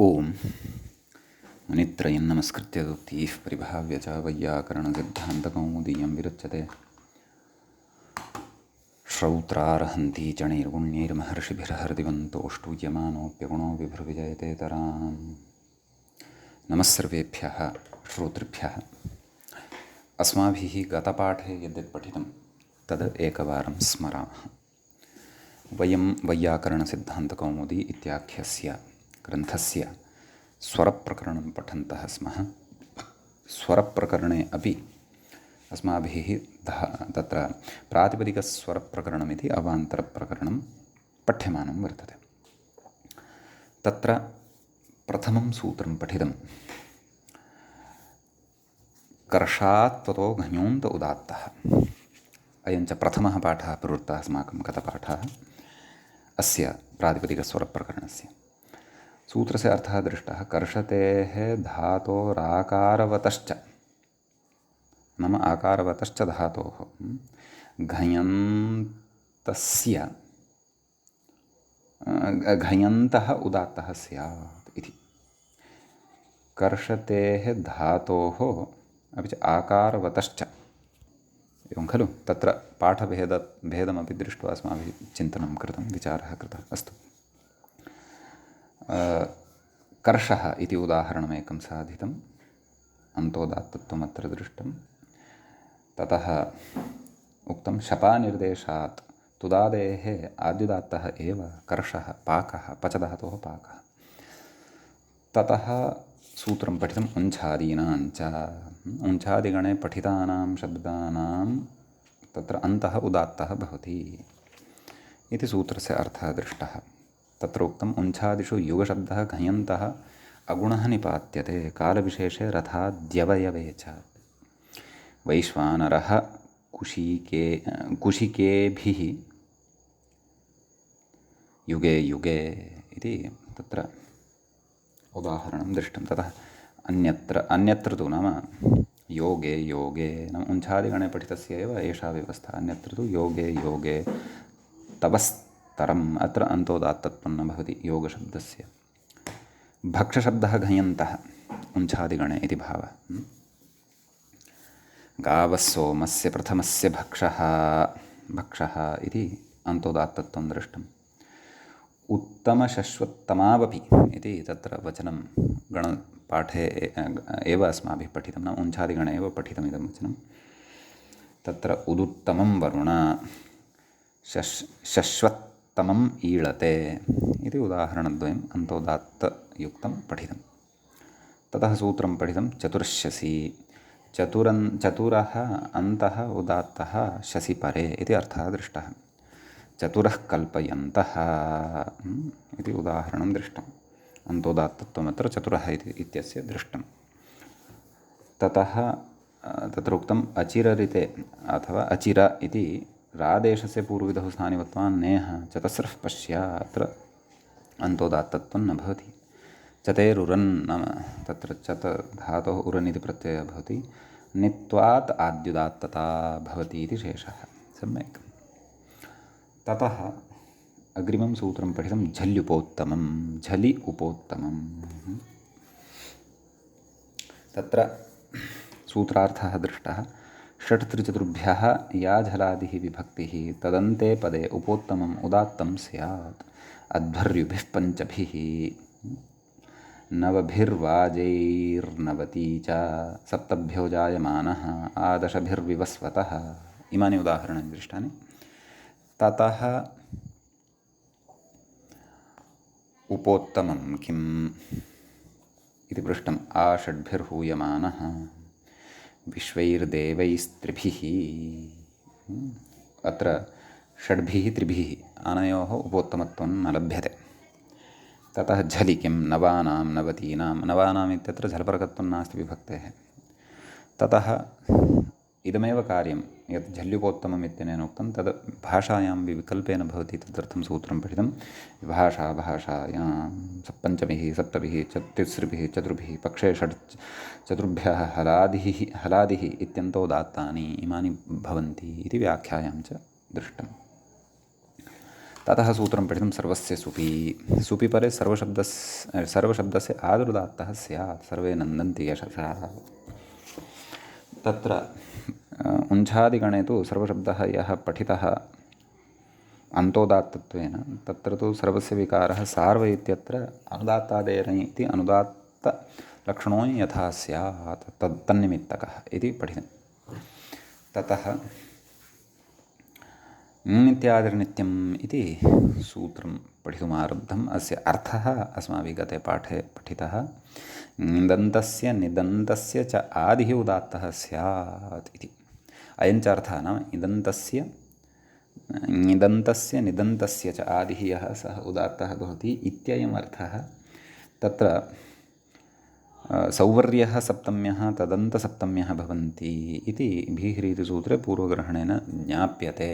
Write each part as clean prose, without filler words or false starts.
ओम मुनित्रयं नमस्कृत्य तुक्तिः परिभाव्य च वैयाकरणसिद्धान्तकौमुदीयं विरुच्यते। श्रौत्रार्हन्ति च नैर्गुण्यैर्महर्षिभिर्हृदिवन्तोऽष्टूयमानोऽप्यगुणो विभुर्विजयते तराम्। नमः सर्वेभ्यः श्रोतृभ्यः। अस्माभिः गतपाठे यद्यत् पठितं तद् एकवारं स्मरामः। वयं वैयाकरणसिद्धान्तकौमुदी इत्याख्यस्य ग्रन्थस्य स्वरप्रकरणं पठन्तः स्मः। स्वरप्रकरणे अपि अस्माभिः तत्र प्रातिपदिकस्वरप्रकरणमिति अवान्तरप्रकरणं पठ्यमानं वर्तते। तत्र प्रथमं सूत्रं पठितं कर्षात् त्वतो घञोन्त उदात्तः। अयञ्च प्रथमः पाठः प्रवृत्तः अस्माकं गतपाठः अस्य प्रातिपदिकस्वरप्रकरणस्य। सूत्रस्य अर्थः दृष्टः। कर्षतेः धातोराकारवतश्च, नाम आकारवतश्च धातोः घञन्तस्य घञन्तः उदात्तः स्यात् इति। कर्षतेः धातोः अपि च आकारवतश्च, एवं खलु। तत्र पाठभेदमपि दृष्ट्वा अस्माभिः चिन्तनं कृतं, विचारः कृतः। अस्तु, कर्षः इति उदाहरणमेकं साधितम्, अन्तोदात्तत्वमत्र दृष्टं। ततः उक्तं शपानिर्देशात् तुदादेः आद्युदात्तः एव कर्षः पाकः, पचधातोः पाकः। ततः सूत्रं पठितम् उञ्छादीनाञ्च। उञ्छादिगणे पठितानां शब्दानां तत्र अन्तः उदात्तः भवति इति सूत्रस्य अर्थः दृष्टः। तत्र उक्तम् उञ्छादिषु युगशब्दः घञन्तः अगुणः निपात्यते कालविशेषे रथाद्यवयवे च। वैश्वानरः कुशिकेभिः युगे युगे इति तत्र उदाहरणं दृष्टं। ततः अन्यत्र तु नाम योगे योगे, नाम उञ्छादिगणे पठितस्य एव एषा व्यवस्था। अन्यत्र तु योगे योगे तपस्तरम्, अत्र अन्तोदात्तत्वं न भवति योगशब्दस्य। भक्षशब्दः घञन्तः उञ्छादिगणे इति भावः। गावः सोमस्य प्रथमस्य भक्षः इति अन्तोदात्तत्वं दृष्टम्। उत्तमशश्वत्तमावपि इति तत्र वचनं गणपाठे एव अस्माभिः पठितं, नाम उञ्छादिगणे एव पठितमिदं वचनं। तत्र उदुत्तमं वरुण शश्वत्तमम् ईळते इति उदाहरणद्वयम् अन्तोदात्तयुक्तं पठितं। ततः सूत्रं पठितं चतुर्शसी। चतुरः अन्तः उदात्तः शसि परे इति अर्थः दृष्टः। चतुरः कल्पयन्तः इति उदाहरणं दृष्टम्। अन्तोदात्तत्वमत्र चतुरः इत्यस्य दृष्टं। ततः तत्र उक्तम् अचिररिते अथवा अचिर इति रादेशस्य पूर्वविधौ स्थानिवत्वान् नेह चतस्रः पश्य, अत्र अन्तोदात्तत्वं न भवति। चतेरुरन्, नाम तत्र चत धातोः उरन् इति प्रत्ययः भवति। नित्वात् आद्युदात्तता भवति इति शेषः। सम्यक्। ततः अग्रिमं सूत्रं पठितं झल्युपोत्तमं, झलि उपोत्तमं। तत्र सूत्रार्थः दृष्टः। षट्त्रिचतुर्भ्यः या झलादिः विभक्तिः तदन्ते पदे उपोत्तमम् उदात्तं स्यात्। अध्वर्युभिः पञ्चभिः नवभिर्वाजैर्नवती च सप्तभ्यो जायमानः आदशभिर्विवस्वतः, इमानि उदाहरणानि दृष्टानि। ततः उपोत्तमं किम् इति पृष्टम्। आषड्भिर्हूयमानः विश्वैर्देवैस्त्रिभिः। अत्र षड्भिः त्रिभिः अनयोः उपोत्तमत्वं न लभ्यते। ततः झलि किं नवानां नवतीनां, नवानाम् इत्यत्र झलपरकत्वं नास्ति विभक्तेः। ततः इदमेव कार्यं यत् झल्युपोत्तमम् इत्यनेन उक्तं तद् भाषायां विकल्पेन भवति। तदर्थं सूत्रं पठितं। भाषायां पञ्चभिः सप्तभिः तिस्रिभिः चतुर्भिः पक्षे चतुर्भ्यः हलादिः इत्यन्तोदात्तानि इमानि भवन्ति इति व्याख्यायां च दृष्टम्। ततः सूत्रं पठितं सर्वस्य सुपि सुपि परे सर्वशब्दस्य आदुर्दात्तः स्यात् सर्वे नन्दन्ति यशसा तत्र उञ्छादिगणे तु सर्वशब्दः यः पठितः अन्तोदात्तत्वेन तत्र तु सर्वस्य विकारः सार्व इत्यत्र अनुदात्तादेरञि इति अनुदात्तलक्षणो यथा स्यात् तन्निमित्तकः इति पठितं ततः नित्यादिर्नित्यम् इति सूत्रं पठितुमारब्धम् अस्य अर्थः अस्माभिः गते पाठे पठितः निदन्तस्य निदन्तस्य च आदिः उदात्तः स्यात् इति अयञ्च अर्थः नाम इदन्तस्य निदन्तस्य निदन्तस्य च आदिः यः सः उदात्तः भवति इत्ययम् अर्थः तत्र सौवर्यः सप्तम्यः तदन्तसप्तम्यः भवन्ति इति भीह्रीतिसूत्रे पूर्वग्रहणेन ज्ञाप्यते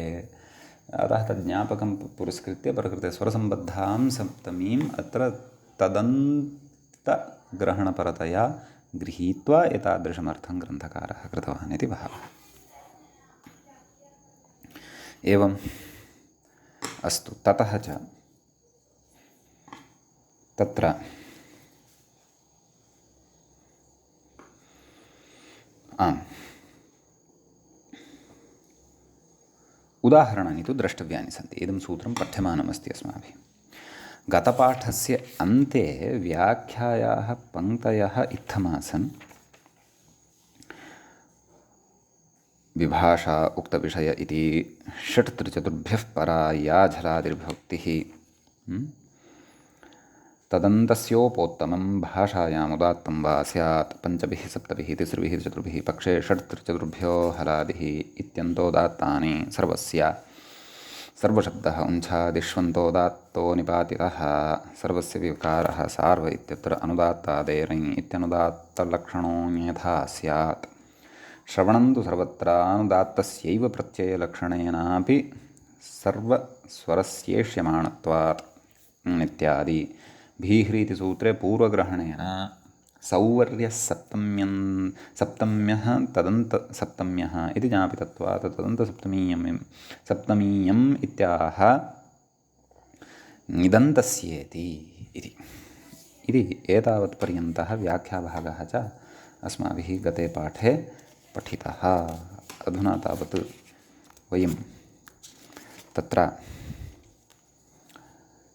अतः तज्ज्ञापकं पुरस्कृत्य प्रकृते स्वरसम्बद्धां सप्तमीम् अत्र तदन्तग्रहणपरतया गृहीत्वा एतादृशमर्थं ग्रन्थकारः कृतवान् इति भावः एवम् अस्तु ततः च तत्र आम् उदाहरणानि तु द्रष्टव्यानि सन्ति इदं सूत्रं पठ्यमानमस्ति अस्माभिः गतपाठस्य अन्ते व्याख्यायाः पङ्क्तयः इत्थमासन् विभाषा उक्तविषय इति षट् त्रिचतुर्भ्यः परा या झलादिर्भक्तिः तदन्तस्योपोत्तमं भाषायाम् उदात्तं वा स्यात् पञ्चभिः सप्तभिः तिसृभिः चतुर्भिः पक्षे षट् त्रिचतुर्भ्यो हलादिः इत्यन्तोदात्तानि सर्वस्य सर्वशब्दः उञ्छादिष्वन्तोदात्तो निपातितः सर्वस्य विकारः सार्व इत्यत्र अनुदात्तादेरै इत्यनुदात्तलक्षणो यथा स्यात् श्रवणं तु सर्वत्र अनुदात्तस्यैव प्रत्ययलक्षणेनापि सर्वस्वरस्येष्यमाणत्वात् इत्यादि भीह्रीतिसूत्रे पूर्वग्रहणेन सप्तम्यः तदन्तसप्तम्यः इति ज्ञापितत्वात् तदन्तसप्तमीयम् इत्याह निदन्तस्येति इति एतावत्पर्यन्तः व्याख्याभागः च अस्माभिः गते पाठे पठितः अधुना तावत् वयं तत्र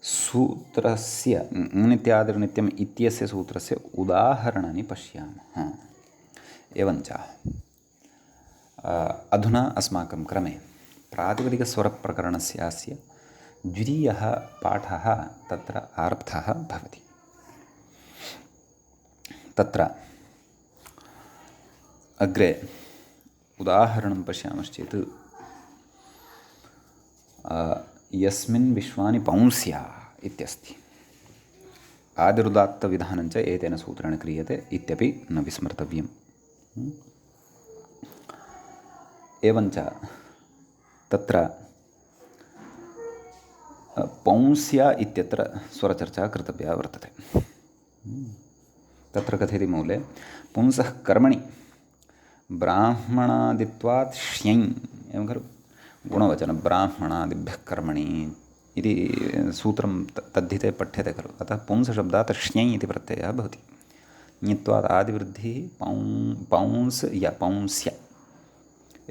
सूत्रस्य नित्यादिर्नित्यम् इत्यस्य सूत्रस्य उदाहरणानि पश्यामः एवञ्च अधुना अस्माकं क्रमे प्रातिपदिकस्वरप्रकरणस्यास्य द्वितीयः पाठः तत्र आरब्धः भवति तत्र अग्रे उदाहरणं पश्यामश्चेत् यस्मिन् विश्वानि पौंस्या इत्यस्ति आदिरुदात्तविधानञ्च एतेन सूत्रेण क्रियते इत्यपि न विस्मर्तव्यम् एवञ्च तत्र पौंस्या इत्यत्र स्वरचर्चा कर्तव्या वर्तते तत्र कथयति मूले पुंसः कर्मणि ब्राह्मणादित्वात् श्यञ् एवं खलु गुणवचन ब्राह्मणादिभ्यः कर्मणि इति सूत्रं तद्धिते पठ्यते खलु अतः पुंसशब्दात् श्ञै इति प्रत्ययः भवति ञत्वात् आदिवृद्धिः पौंस् या पौंस्य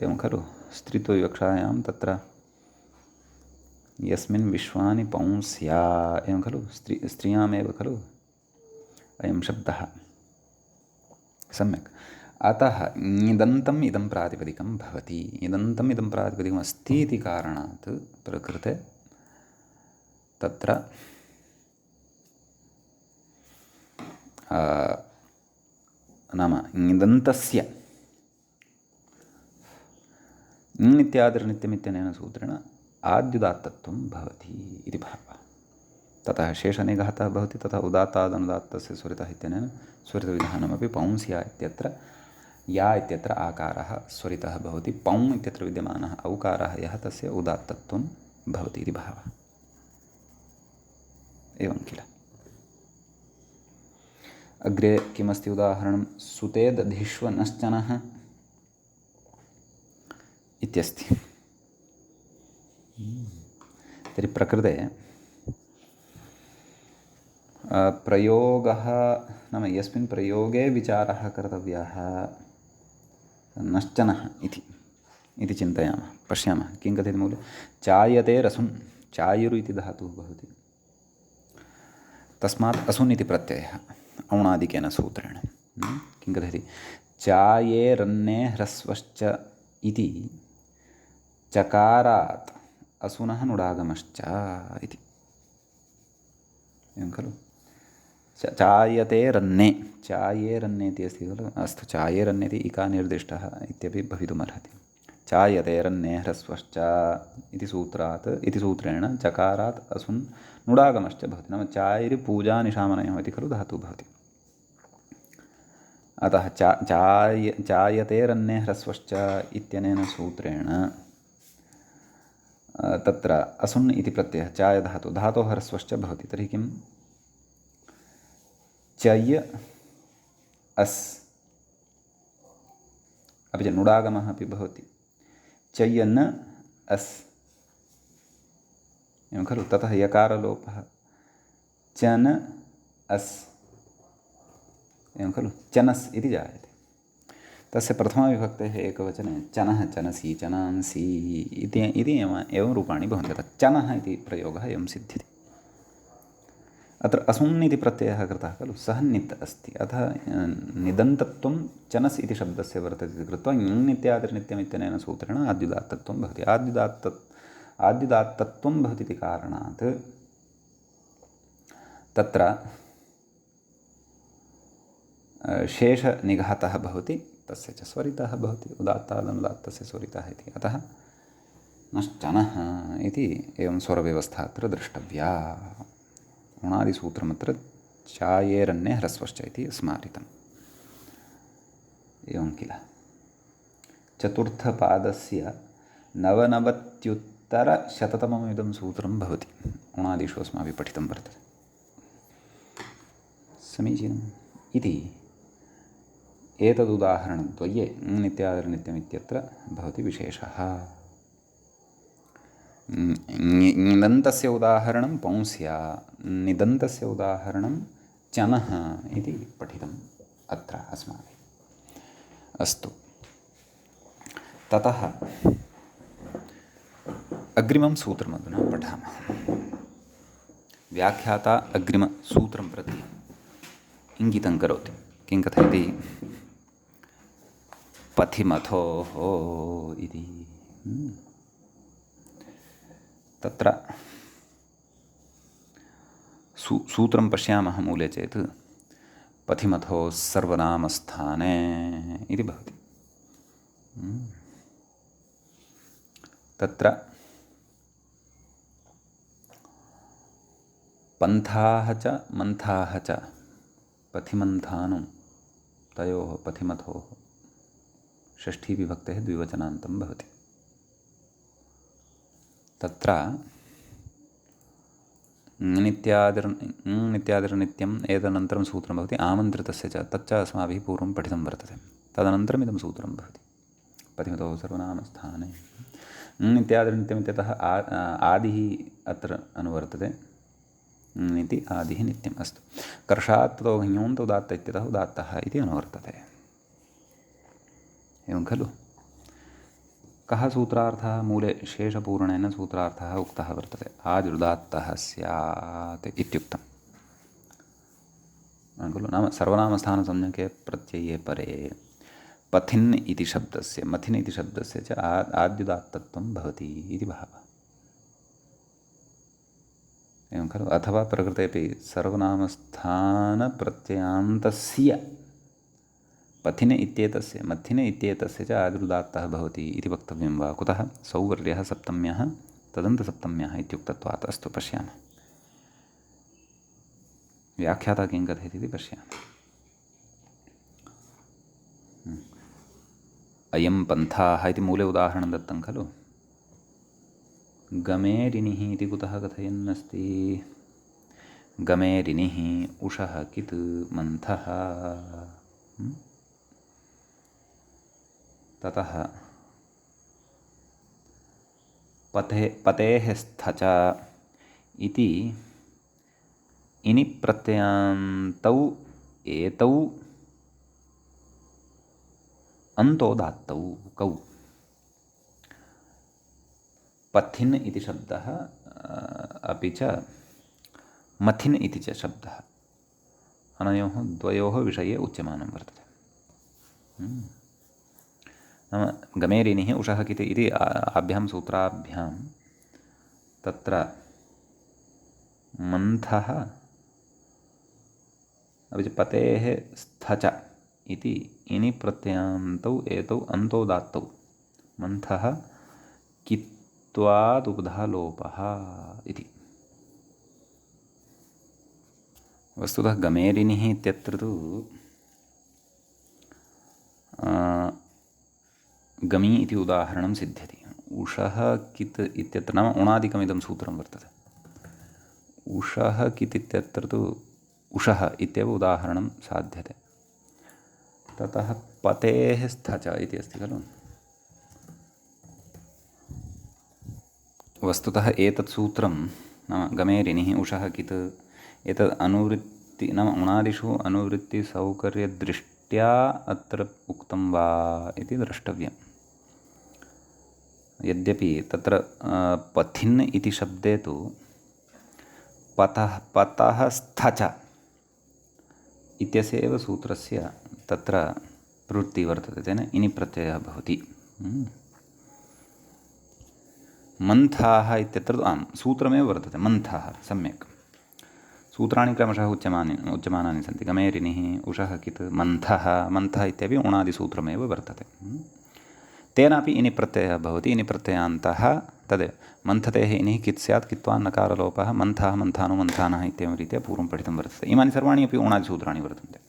एवं खलु स्त्रीत्वविवक्षायां तत्र यस्मिन् विश्वानि पौंस्या एवं खलु स्त्रियामेव खलु अयं शब्दः सम्यक् अतः निदन्तम् इदं प्रातिपदिकं भवति इदन्तम् इदं प्रातिपदिकम् अस्ति इति कारणात् प्रकृते तत्र नाम निदन्तस्य नित्यादिर्नित्यमित्यनेन सूत्रेण आद्युदात्तत्वं भवति इति भावः ततः शेषनिघातः भवति तथा उदात्तादनुदात्तस्य स्वरितः इत्यनेन स्वरितविधानमपि पौंस्या इत्यत्र या इत्यत्र आकारः स्वरितः भवति पौं इत्यत्र विद्यमानः औकारः यः तस्य उदात्तत्वं भवति इति भावः एवं किल अग्रे किमस्ति उदाहरणं सुते दधिष्वनश्चनः इत्यस्ति तर्हि प्रकृते प्रयोगः नाम यस्मिन् प्रयोगे विचारः कर्तव्यः नश्चनः इति चिन्तयामः, पश्यामः किं कथयति मूले चायते रसुन्, चायुरु इति धातुः भवति, तस्मात् असुन् इति प्रत्ययः औणादिकेन सूत्रेण। किं कथयति चायेरन्ने ह्रस्वश्च इति चकारात् असुनः नुडागमश्च इति, एवं खलु। चायते रन्ने, चायेरन्ने इति अस्ति खलु, अस्तु चायेरन्ने इति इका निर्दिष्टः इत्यपि भवितुमर्हति। चायते रन्ने ह्रस्वश्च इति सूत्रात्, इति सूत्रेण चकारात् असुन् नुडागमश्च भवति, नाम चायरि पूजानिशामनयोः इति खलु धातुः भवति। अतः चायते रन्ने ह्रस्वश्च इत्यनेन सूत्रेण तत्र असुन् इति प्रत्ययः चाय धातोः ह्रस्वश्च भवति। तर्हि किं चय अस्, अपि च नुडागमः अपि भवति, चयन् अस्, एवं खलु। ततः यकारलोपः चन अस्, एवं खलु, चनस् इति जायते। तस्य प्रथमाविभक्तेः एकवचने चनः, चनसि, चनांसि इति एवं रूपाणि भवन्ति। अतः चनः इति प्रयोगः एवं सिद्ध्यति। अत्र असुन् इति प्रत्ययः कृतः खलु, सः नित् अस्ति, अतः निदन्तत्वं चनस् इति शब्दस्य वर्तते इति कृत्वा नित्यादिर्नित्यम् इत्यनेन सूत्रेण आद्युदात्तत्वं भवति। आद्युदात्तत्वं भवति इति कारणात् तत्र शेषनिघातः भवति, तस्य च स्वरितः भवति, उदात्तादनुदात्तस्य स्वरितः इति। अतः नश्चनः इति एवं स्वरव्यवस्था अत्र द्रष्टव्या। उणादिसूत्रमत्र चायेरन्ने ह्रस्वश्च इति स्मारितम्, एवं किल। चतुर्थपादस्य 99-उत्तरशततममिदं सूत्रं भवति, उणादिषु अस्माभिः पठितं वर्तते। समीचीनम् इति एतदुदाहरणद्वये नित्यादिर्नित्यमित्यत्र भवति विशेषः। ङिदन्तस्य उदाहरणं पौंस्या, निदन्तस्य उदाहरणं चनः इति पठितम् अत्र अस्माभिः। अस्तु, ततः अग्रिमं सूत्रमधुना पठामः। व्याख्याता अग्रिमसूत्रं प्रति इङ्गितं करोति। किं कथयति पथिमथोः इति। तत्र सूत्रं पश्यामः मूले चेत् पथिमथोः सर्वनामस्थाने इति भवति। तत्र पन्थाः च मन्थाः च पथिमन्थानुं तयोः पथिमथोः षष्ठीविभक्तेः द्विवचनान्तं भवति। तत्र नित्यादिर्नित्यम् एतदनन्तरं सूत्रं भवति आमन्त्रितस्य च, तच्च अस्माभिः पूर्वं पठितं वर्तते। तदनन्तरम् इदं सूत्रं भवति पथिमतोः सर्वनामस्थाने। नित्यादिर्नित्यमित्यतः आदिः अत्र अनुवर्तते इति आदिः नित्यम्। अस्तु, कर्षात् ततो ह्ञोन्त उदात्त इत्यतः उदात्तः इति अनुवर्तते, एवं खलु। कः सूत्रार्थः मूले शेषपूर्णेन सूत्रार्थः उक्तः वर्तते, आदिरुदात्तः स्यात् इत्युक्तम्, खलु। नाम सर्वनामस्थानसंज्ञके प्रत्यये परे पथिन् इति शब्दस्य, मथिन् इति शब्दस्य च आद्युदात्तत्वं भवति इति भावः, एवं खलु। अथवा प्रकृतेपि सर्वनामस्थानप्रत्ययान्तस्य पथिने इत्येतस्य मथिने इत्येतस्य च आदिरुदात्तः भवति इति वक्तव्यं वा? कुतः? सौवर्यः सप्तम्यः तदन्तसप्तम्यः इत्युक्तत्वात्। अस्तु, पश्यामः व्याख्याता किं कथयति इति पश्यामः। अयं पन्थाः इति मूले उदाहरणं दत्तं खलु। गमेरिनिः इति कुतः कथयन्नस्ति? गमेरिनिः उषः कित् मन्थः। ततः पतेः स्थ च इति इनि प्रत्ययान्तौ एतौ अन्तोदात्तौ कौ पथिन् इति शब्दः अपि च मथिन् इति च शब्दः अनयोः द्वयोः विषये उच्यमानं वर्तते। नाम गमेरिनिः उषः किति इति आभ्यां सूत्राभ्यां तत्र मन्थः अपि च पतेः स्थ च इति इनि प्रत्ययान्तौ एतौ अन्तोदात्तौ मन्थः कित्वादुपधालोपः इति। वस्तुतः गमेरिनिः इत्यत्र तु गमी इति उदाहरणं सिद्ध्यति। उषः कित् इत्यत्र नाम उणादिकमिदं सूत्रं वर्तते। उषः कित् इत्यत्र तु उषः इत्येव उदाहरणं साध्यते। ततः पतेः स्थ च इति अस्ति खलु। वस्तुतः एतत् सूत्रं नाम गमेरिनिः उषः कित् एतद् अनुवृत्ति नाम उणादिषु अनुवृत्तिसौकर्यदृष्ट्या अत्र उक्तं वा इति द्रष्टव्यम्। यद्यपि तत्र पथिन् इति शब्दे तु पतः स्थ च इत्यस्य एव सूत्रस्य तत्र प्रवृत्तिः वर्तते, तेन इनि प्रत्ययः भवति। मन्थाः इत्यत्र तु आं सूत्रमेव वर्तते मन्थाः, सम्यक् सूत्राणि क्रमशः उच्यमानानि सन्ति। गमेरिनिः उषः कित् मन्थः मन्थः इत्यपि उणादिसूत्रमेव वर्तते। तेनापि इनि प्रत्ययः भवति। इनि प्रत्ययान्तः तदेव मन्थतेः इनिः कित् स्यात् कित्वान् नकारलोपः मन्थाः मन्थानो मन्थानः इत्येवं रीत्या पूर्वं पठितं वर्तते। इमानि सर्वाणि अपि उणादिसूत्राणि वर्तन्ते।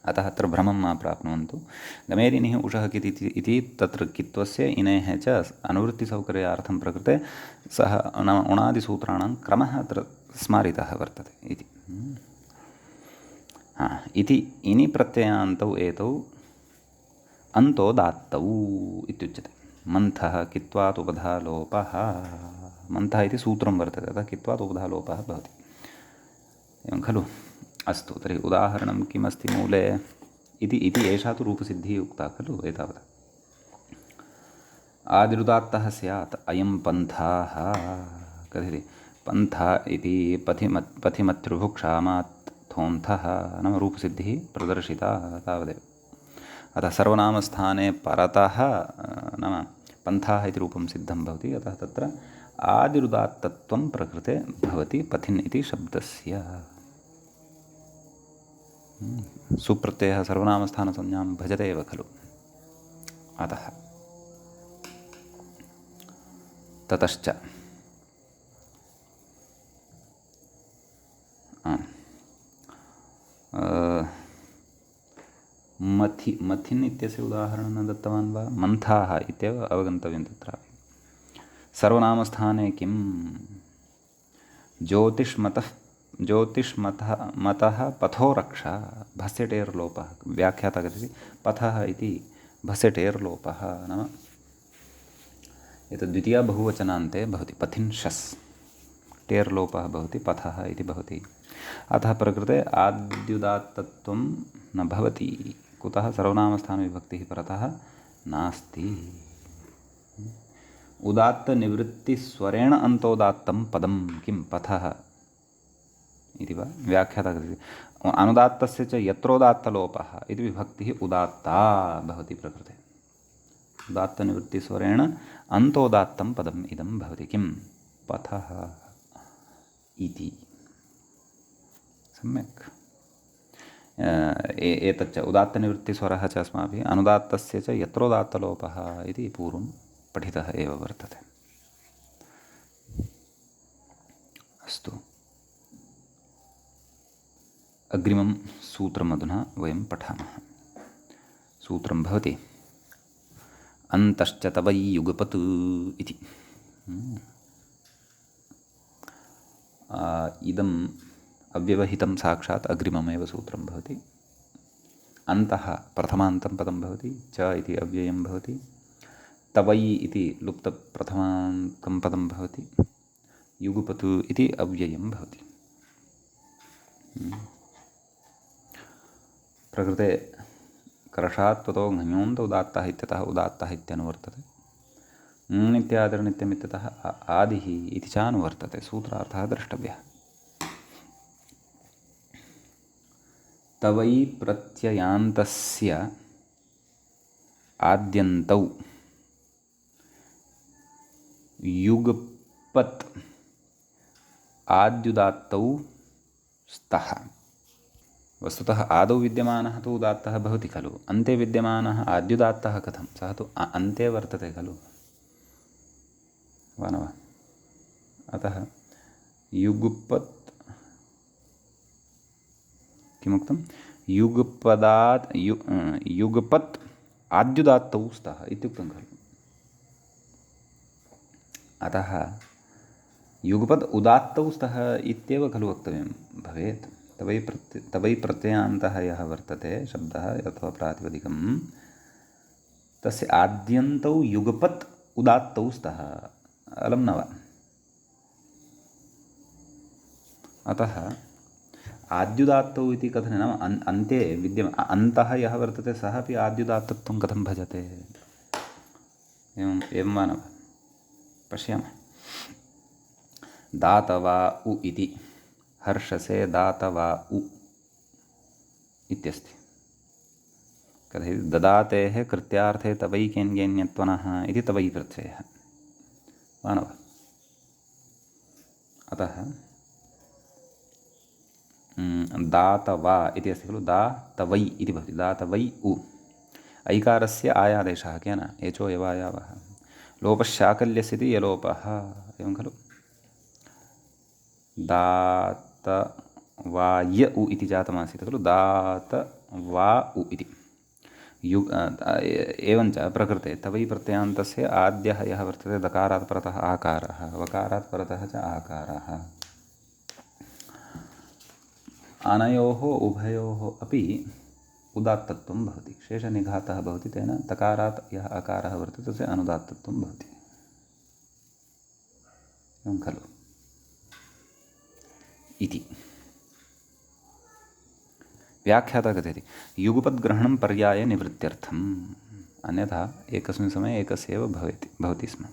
अतः अत्र भ्रमं मा प्राप्नुवन्तु। गमेरिनिः उषः कित् इति तत्र कित्वस्य इनेः च अनुवृत्तिसौकर्यार्थं प्रकृते सः नाम उणादिसूत्राणां क्रमः अत्र स्मारितः वर्तते इति। इति इनि प्रत्ययान्तौ एतौ अन्तोदात्तौ इत्युच्यते। मन्थः कित्वात् उपधालोपः मन्थः इति सूत्रं वर्तते, अतः कित्वात् उपधालोपः भवति। एवं खलु। अस्तु, तर्हि उदाहरणं किमस्ति मूले इति एषा तु रूपसिद्धिः उक्ता खलु एतावता। आदिरुदात्तः स्यात् अयं पन्थाः कथयति पन्था इति पथिमत्रिभुक्षामात् थोन्थः नाम रूपसिद्धिः प्रदर्शिता तावदेव। अतः सर्वनामस्थाने परतः नाम पन्थाः इति रूपं सिद्धं भवति। अतः तत्र आदिरुदात्तत्वं प्रकृते भवति पथिन् इति शब्दस्य। सुप्रत्ययः सर्वनामस्थानसंज्ञां भजते एव खलु। अतः ततश्च मथिन् इत्यस्य उदाहरणं न दत्तवान् वा? मन्थाः इत्येव अवगन्तव्यं तत्रापि। सर्वनामस्थाने किं ज्योतिष्मतः पथो रक्षा भस्यटेर्लोपः व्याख्याता कथयति पथः इति भस्यटेर्लोपः नाम एतद् द्वितीया बहुवचनान्ते भवति पथिन् शस् टेर्लोपः भवति पथः इति भवति। अतः प्रकृते आद्युदात्तत्वं न भवति। कुतः? सर्वनामस्थानविभक्तिः परतः नास्ति। उदात्तनिवृत्तिस्वरेण अन्तोदात्तं पदं किं पथः इति वा व्याख्याता कथयति। अनुदात्तस्य च यत्रोदात्तलोपः इति विभक्तिः उदात्ता भवति प्रकृते। उदात्तनिवृत्तिस्वरेण अन्तोदात्तं पदम् इदं भवति किं पथः इति। सम्यक्। एतच्च उदात्तनिवृत्तिस्वरः च अस्माभिः अनुदात्तस्य च यत्रोदात्तलोपः इति पूर्वं पठितः एव वर्तते। अस्तु, अग्रिमं सूत्रमधुना वयं पठामः। सूत्रं भवति अन्तश्च तवैयुगपत् इति। इदम् अव्यवहितं साक्षात् अग्रिममेव सूत्रं भवति। अन्तः प्रथमान्तं पदं भवति, च इति अव्ययं भवति, तवै इति लुप्तप्रथमान्तं पदं भवति, युगपत् इति अव्ययं भवति। प्रकृते कर्षात् त्वतो घञोन्त उदात्तः इत्यतः उदात्तः इत्यनुवर्तते। नित्यादिर्नित्यम् इत्यतः आदिः इति च अनुवर्तते। सूत्रार्थः द्रष्टव्यः। तवै प्रत्ययान्तस्य आद्यन्तौ युगपत् आद्युदात्तौ स्तः। वस्तुतः आदौ विद्यमानः तु उदात्तः भवति खलु, अन्ते विद्यमानः आद्युदात्तः कथं? सः तु अन्ते वर्तते खलु, वा न वा? अतः युगपत् किमुक्तं? युगपत् आद्युदात्तौ स्तः इत्युक्तं खलु। अतः युगपत् उदात्तौ स्तः इत्येव खलु वक्तव्यं भवेत्। तवै प्रत्ययान्तः यः वर्तते शब्दः अथवा प्रातिपदिकं, तस्य आद्यन्तौ युगपत् उदात्तौ स्तः। अलं न वा? अतः आद्युदात्तौ इति कथने नाम अन्ते अन्तः यः वर्तते सः अपि आद्युदात्तत्वं कथं भजते? एवं वा न वा? पश्यामः। दातवा उ इति हर्षसे दातवा उ इत्यस्ति। कथयति? ददातेः कृत्यार्थे तवैकेन्यत्वनः इति तवै प्रत्ययः, वा न वा? अतः दातवा इति अस्ति खलु, दातवै इति भवति। दातवै उ ऐकारस्य आयादेशः केन? एचो यवायावः। लोपशाकल्यस्य इति यलोपः, एवं खलु। दातवाय उ इति जातमासीत् खलु, दातवा उ इति। एवञ्च प्रकृते तवै प्रत्ययान्तस्य आद्यः यः वर्तते दकारात् परतः आकारः, वकारात् परतः च आकारः। अनयोः उभयोः अपि उदात्तत्वं भवति। शेषनिघातः भवति, तेन तकारात् यः आकारः वर्तते तस्य अनुदात्तत्वं भवति, एवं खलु इति। व्याख्याता कथयति युगपद्ग्रहणं पर्यायनिवृत्त्यर्थम्। अन्यथा एकस्मिन् समये एकस्यैव भवति स्म,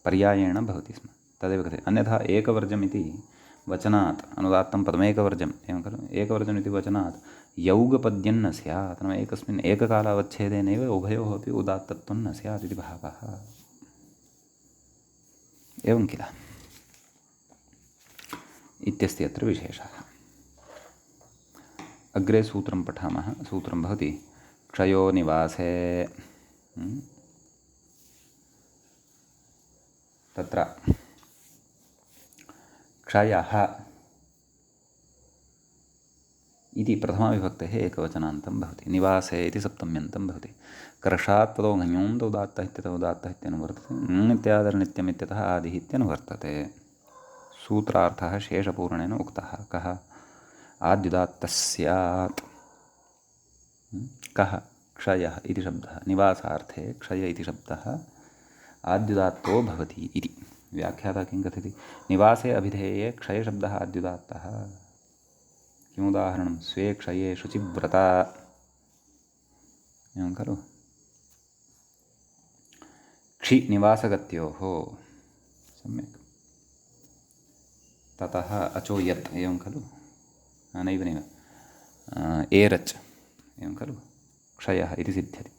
पर्यायेण भवति स्म, तदेव कथयति। अन्यथा एकवर्जमिति वचनात् अनुदात्तं पदमेकवर्जम्, एवं खलु। एकवर्जम् इति वचनात् यौगपद्यं न स्यात्, नाम एकस्मिन् एककालावच्छेदेनैव उभयोः अपि उदात्तत्वं न स्यात् इति भावः, एवं किल इत्यस्ति अत्र विशेषः। अग्रे सूत्रं पठामः। सूत्रं भवति क्षयो निवासे। तत्र क्षयः इति प्रथमाविभक्तेः एकवचनान्तं भवति, निवासे इति सप्तम्यन्तं भवति। कर्षात् त्वतो घञोन्त उदात्तः इत्यतः उदात्तः इत्यनुवर्तते। नित्यादिर्नित्यम् इत्यतः आदिः इत्यनुवर्तते। सूत्रार्थः शेषपूर्णेन उक्तः। कः? आद्युदात्तः स्यात्। कः? क्षयः इति शब्दः। निवासार्थे क्षय इति शब्दः आद्युदात्तो भवति इति। व्याख्याता किं कथयति? निवासे अभिधेये क्षयशब्दः आद्युदात्तः। किमुदाहरणं? स्वे क्षये शुचिव्रता, एवं खलु। क्षि निवासगत्योः, सम्यक्। ततः अचो यत्, एवं खलु। नैव एरच्, एवं खलु। क्षयः इति सिद्ध्यति।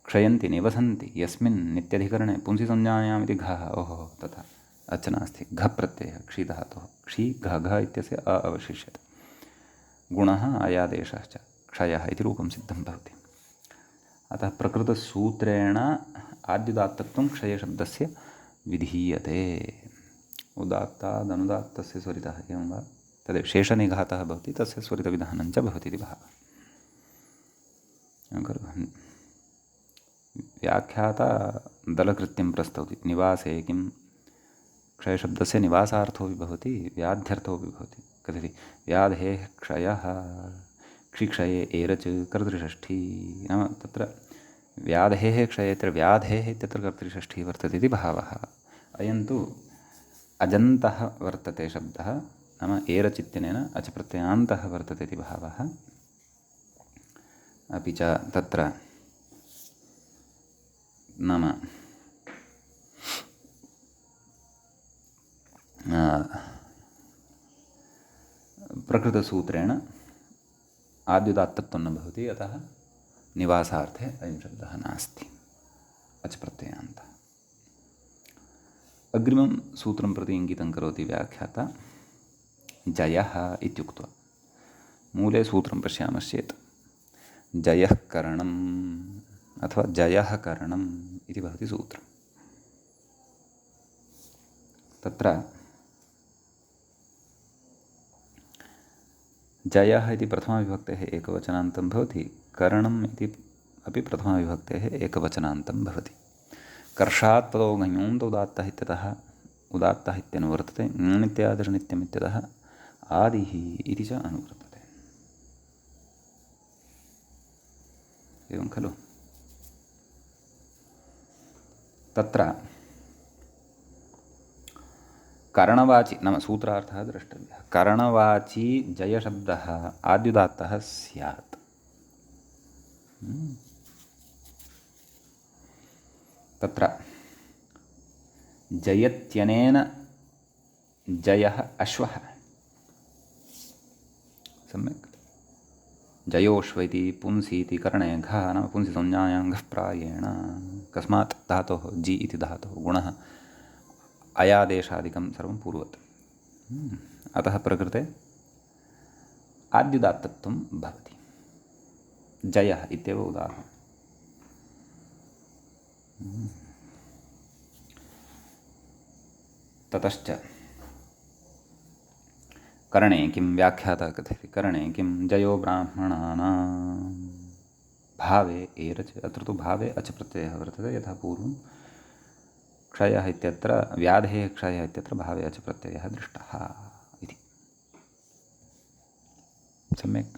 क्षयन्ति निवसन्ति यस्मिन् नित्यधिकरणे पुंसि संज्ञायामिति घः। ओहो, तथा अच् नास्ति, घ प्रत्ययः क्षीधातुः। क्षी घ घ इत्यस्य अ अवशिष्यते। गुणः आयादेशश्च क्षयः इति रूपं सिद्धं भवति। अतः प्रकृतसूत्रेण आद्युदात्तत्वं क्षयशब्दस्य विधीयते। उदात्तादनुदात्तस्य स्वरितः, एवं वा? तदेव शेषनिघातः भवति, तस्य स्वरितविधानं च भवति इति भावः, एवं खलु। व्याख्याता दलकृत्यं प्रस्तौति। निवासे किं? क्षयशब्दस्य निवासार्थोऽपि भवति, व्याध्यर्थोऽपि भवति। कथयति? व्याधेः क्षयः, क्षिक्षये एरच् कर्तृषष्ठी। नाम तत्र व्याधेः क्षये इत्यत्र व्याधेः इत्यत्र कर्तृषष्ठी वर्तते इति भावः। अयं तु अजन्तः वर्तते शब्दः, नाम एरचित्यनेन अच प्रत्ययान्तः वर्तते इति भावः। अपि च तत्र नाम प्रकृतसूत्रेण आद्युदात्तत्वं न भवति, अतः निवासार्थे अयं शब्दः नास्ति अच प्रत्ययान्तः। अग्रिमं सूत्रं प्रति इङ्गितं करोति व्याख्याता जयः इत्युक्त्वा। मूले सूत्रं पश्यामश्चेत् जयः करणम् अथवा जयः करणम् इति भवति सूत्रम्। तत्र जयः इति प्रथमाविभक्तेः एकवचनान्तं भवति, करणम् इति अपि प्रथमाविभक्तेः एकवचनान्तं भवति। कर्षात् पदो घञोन्त उदात्तः इत्यतः उदात्तः इत्यनुवर्तते, ङित्यादिर्नित्यमित्यतः आदिः इति च अनुवर्तते। एवं खलु? तत्र करणवाची नाम सूत्रार्थः द्रष्टव्यः। करणवाची जयशब्दः आद्युदात्तः स्यात्। तत्र जयत्यनेन जयः अश्वः, सम्यक्। जयोश्व इति पुंसि इति करणे घः नाम पुंसि संज्ञायां घः प्रायेण, कस्मात् धातोः जि इति धातोः गुणः अयादेशादिकं सर्वं पूर्वत्, अतः प्रकृते आद्युदात्तत्वं भवति। जयः इत्येव उदाहरणम्। ततश्च करणे किं व्याख्याता कथयति, करणे किं जयो ब्राह्मणानां भावे एरच, अत्र तु भावे अच प्रत्ययः वर्तते, यथा पूर्वं क्षयः इत्यत्र व्याधेः क्षयः इत्यत्र भावे अच प्रत्ययः दृष्टः इति। सम्यक्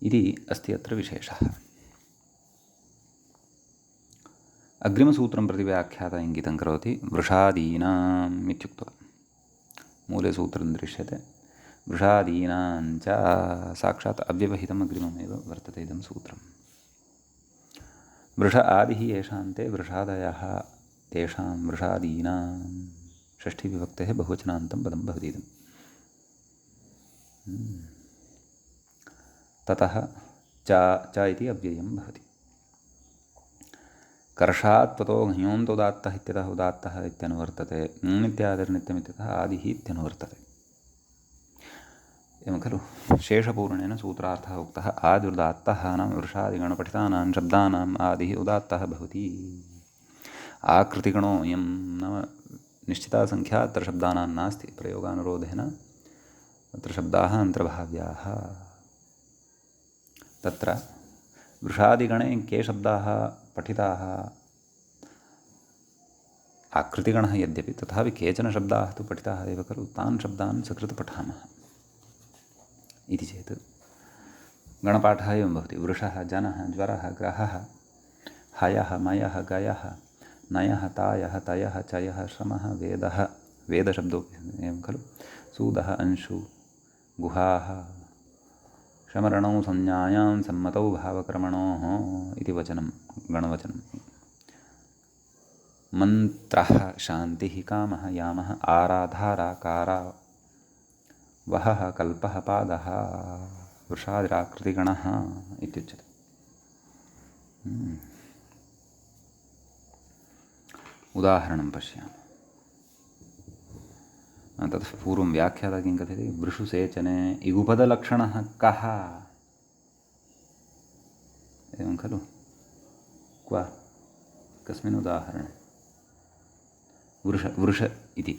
इति अस्ति अत्र विशेषः। अग्रिमसूत्रं प्रति व्याख्याता इङ्गितं करोति वृषादीनाम् इत्युक्त्वा। मूले सूत्रं दृश्यते, वृषादीनां च साक्षात् अव्यवहितम् अग्रिममेव वर्तते इदं सूत्रम्। वृष आदिः येषान्ते वृषादयः तेषां वृषादीनां षष्ठीविभक्तेः बहुवचनान्तं पदं भवति इदं। ततः च इति अव्ययं भवति। कर्षात् त्वतो घञोन्त उदात्तः इत्यतः उदात्तः इत्यनुवर्तते, ङित्यादिर्नित्यमित्यतः आदिः इत्यनुवर्तते। एवं खलु? शेषपूर्णेन सूत्रार्थः उक्तः। आदिर्दात्तः नाम वृषादिगणपठितानां शब्दानाम् आदिः उदात्तः भवति। आकृतिगणोऽयं नाम निश्चिता संख्या अत्र शब्दानां नास्ति, प्रयोगानुरोधेन अत्र शब्दाः अन्तर्भाव्याः। तत्र वृषादिगणे के शब्दाः पठिताः, आकृतिगणः यद्यपि, तथापि केचन शब्दाः तु पठिताः एव खलु, तान् शब्दान् सकृत् पठामः इति चेत् गणपाठः एवं भवति। वृषः, जनः, ज्वरः, ग्रहः, हयः, मयः, गयः, नयः, तायः, तयः, चयः, श्रमः, वेदः, वेदशब्दो एवं खलु, सूदः, अंशु, गुहाः, शमरणौ संज्ञायां सम्मतौ भावक्रमणोः इति वचनं गणवचनं। मन्त्रः, शान्तिः, कामः, यामः, आराधाराकारा, वहः, कल्पः, पादः, वृषादिराकृतिगणः इत्युच्यते। उदाहरणं पश्यामः। ततः पूर्वं व्याख्याता किं कथयति, वृषुसेचने इगुपदलक्षणः कः? एवं खलु? क्व? कस्मिन् उदाहरणे? वृष इति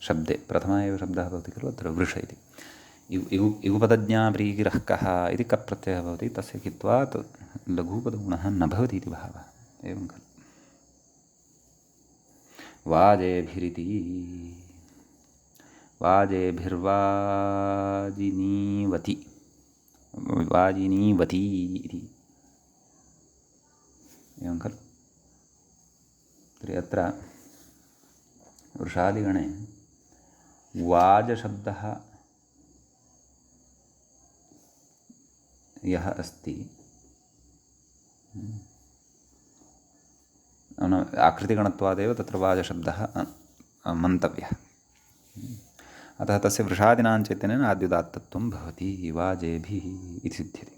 शब्दे प्रथमः एव शब्दः भवति खलु अत्र वृष इति। इगुपदज्ञाप्रीगिरः कः इति कप् प्रत्ययः भवति, तस्य कित्वात् लघुपदगुणः न भवति इति भावः। एवं खलु? वाजेभिरिति, वाजेभिर्वाजिनीवति, वाजिनीवती इति। एवं खलु? तर्हि अत्र वृषादिगणे वाजशब्दः यः अस्ति आकृतिगणत्वादेव तत्र वाजशब्दः मन्तव्यः। अतः तस्य वृषादिनां चैतन्येन आद्युदात्तत्वं भवति वाजेभिः इति सिद्ध्यति।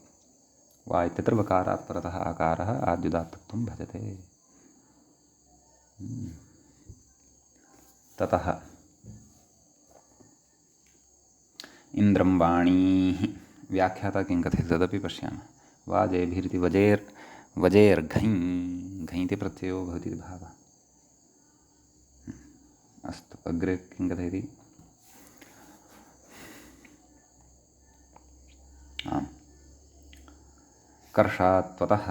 वा इत्यत्र वकारात् परतः आकारः आद्युदात्तत्वं भजते। ततः इन्द्रं वाणीः व्याख्याता किं कथयति तदपि पश्यामः। वाजेभिरिति वजेर्घञ् घञ्ति प्रत्ययो भवति इति भावः। अस्तु, अग्रे किं कथयति? आम्, कर्षात्वतः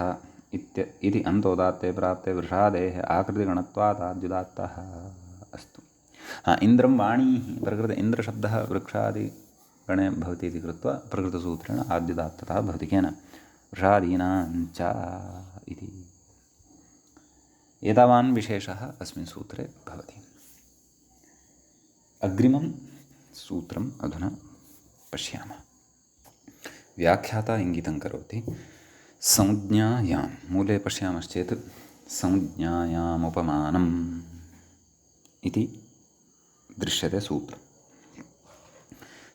इति अन्तोदात्ते प्राप्ते वृषादेः आकृतिगणत्वात् आद्युदात्तः। अस्तु, इन्द्रं वाणीः प्रकृते इन्द्रशब्दः वृक्षादिगणे भवति इति कृत्वा प्रकृतसूत्रेण आद्युदात्ततः भवति। केन? वृषादीनां च इति। एतावान् विशेषः अस्मिन् सूत्रे भवति। अग्रिमं सूत्रम् अधुना पश्यामः। व्याख्याता इङ्गितं करोति संज्ञायां, मूले पश्यामश्चेत् संज्ञायामुपमानम् इति दृश्यते सूत्रम्।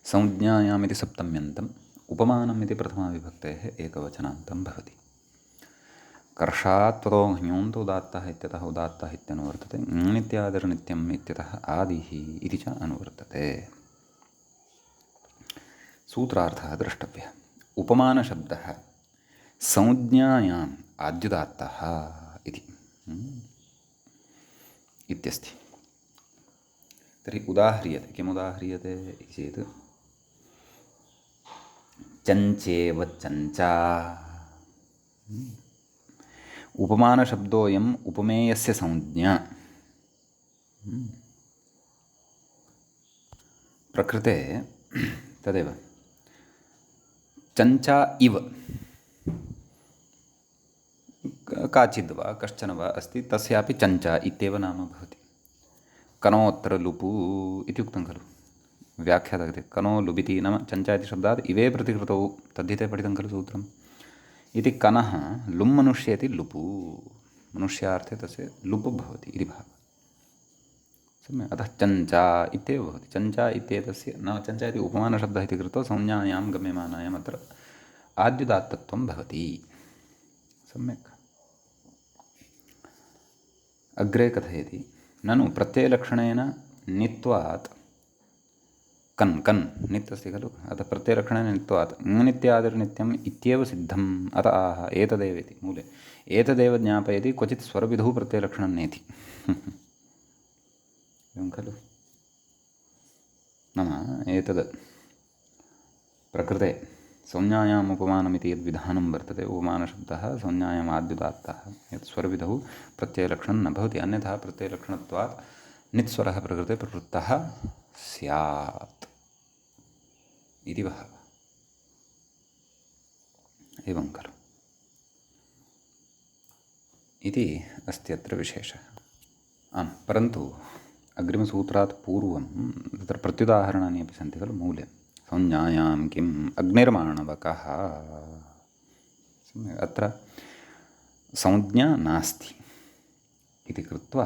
संज्ञायाम् इति सप्तम्यन्तम्, उपमानम् इति प्रथमाविभक्तेः एकवचनान्तं भवति। कर्षात् त्वतो ह्योऽन्तो उदात्तः इत्यतः उदात्तः इत्यनुवर्तते। नित्यादिर्नित्यम् इत्यतः आदिः इति च अनुवर्तते। सूत्रार्थः द्रष्टव्यः। उपमानशब्दः संज्ञायाम् आद्युदात्तः इति इत्यस्ति। तर्हि उदाह्रियते, किम् उदाह्रियते इति चेत् चञ्चेव चञ्चा। उपमानशब्दोऽयम् उपमेयस्य संज्ञा। प्रकृते तदेव चञ्चा इव काचिद् वा कश्चन वा अस्ति, तस्यापि चञ्चा इत्येव नाम भवति। कनोऽत्र लुपु इति उक्तं खलु, व्याख्याता कृते कनो लुबिति नाम चञ्चा इति शब्दात् इवे प्रतिकृतौ तद्धिते पठितं खलु सूत्रम्। इति कनः लुम् मनुष्येति लुपु, मनुष्यार्थे तस्य लुप् भवति इति भावः। सम्यक्। अतः चञ्चा इत्येव भवति। चञ्चा इत्येतस्य नाम चञ्चा इति उपमानशब्दः इति कृत्वा संज्ञायां गम्यमानायाम् अत्र आद्युदात्तत्वं भवति। सम्यक्। अग्रे कथयति ननु प्रत्ययलक्षणेन नित्वात् कन् कन् नित् अस्ति खलु, अतः प्रत्ययलक्षणेन नित्वात् नित्यादिर्नित्यम् इत्येव सिद्धम् अत आह एतदेव इति मूले एतदेव ज्ञापयति क्वचित् स्वरविधौ प्रत्ययलक्षणं नेति। एवं खलु। नाम एतद् प्रकृते संज्ञायाम् उपमानमिति यद्विधानं वर्तते, उपमानशब्दः संज्ञायाम् आद्युदात्तः, यत् स्वरविधौ प्रत्ययलक्षणं न भवति, अन्यथा प्रत्ययलक्षणत्वात् नित्स्वरः प्रकृते प्रवृत्तः स्यात् इति भावः। एवं खलु इति अस्ति अत्र विशेषः। आम्, परन्तु अग्रिमसूत्रात् पूर्वं तत्र प्रत्युदाहरणानि अपि सन्ति खलु मूले। संज्ञायां किम् अग्निर्माणवकः। अत्र संज्ञा नास्ति इति कृत्वा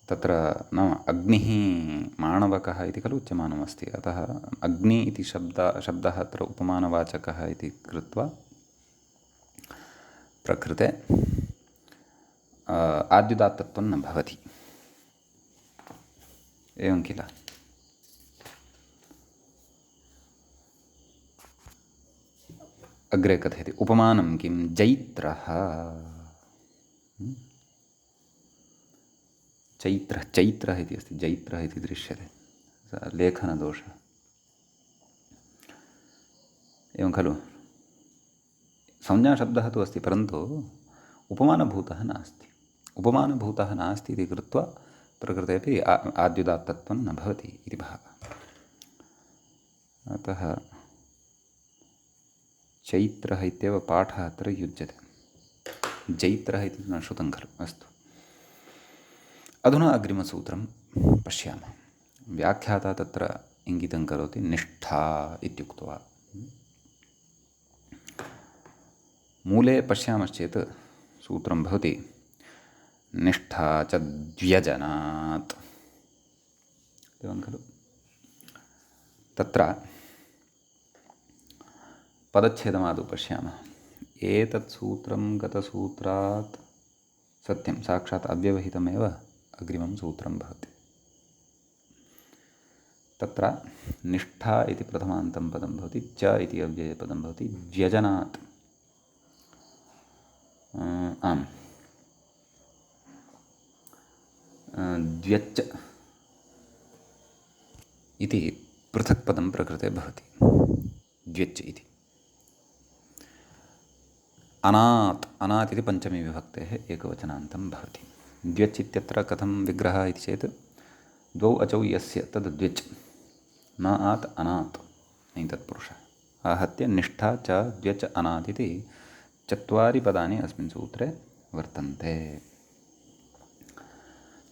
तत्र नाम अग्निः माणवकः इति खलु उच्यमानमस्ति। अतः अग्नि इति शब्दः अत्र उपमानवाचकः इति कृत्वा प्रकृते आद्युदात्तत्वं न भवति। एवं किल। अग्रे कथयति उपमानं किं जैत्रः। चैत्रः चैत्रः इति अस्ति, जैत्रः इति दृश्यते, लेखनदोषः। एवं खलु। संज्ञाशब्दः तु अस्ति, परन्तु उपमानभूतः नास्ति। उपमानभूतः नास्ति इति कृत्वा प्रकृतेपि आद्युदात्तत्वं न भवति इति भावः। अतः चैत्रः इत्येव पाठः अत्र युज्यते। जैत्रः इति न श्रुतं खलु। अस्तु, अधुना अग्रिमसूत्रं पश्यामः। व्याख्याता तत्र इङ्गितं करोति निष्ठा इत्युक्त्वा। मूले पश्यामश्चेत् सूत्रं भवति निष्ठा च द्व्यजनात्, एवं खलु। तत्र पदच्छेदमादौ पश्यामः। एतत् सूत्रं गतसूत्रात् सत्यं साक्षात् अव्यवहितमेव अग्रिमं सूत्रं भवति। तत्र निष्ठा इति प्रथमान्तं पदं भवति, च इति अव्ययपदं भवति, व्यजनात् आम् द्व्यच्च इति पृथक् पदं प्रकृते भवति। द्व्यच् इति अनात्, अनात् इति पञ्चमी विभक्तेः एकवचनान्तं भवति। द्व्यच् इत्यत्र कथं विग्रहः इति चेत् द्वौ अचौ यस्य तद् द्व्यच्, न आत् अनात् तत्पुरुषः आहत्य निष्ठा च द्व्यच् अनात् इति चत्वारि पदानि अस्मिन् सूत्रे वर्तन्ते।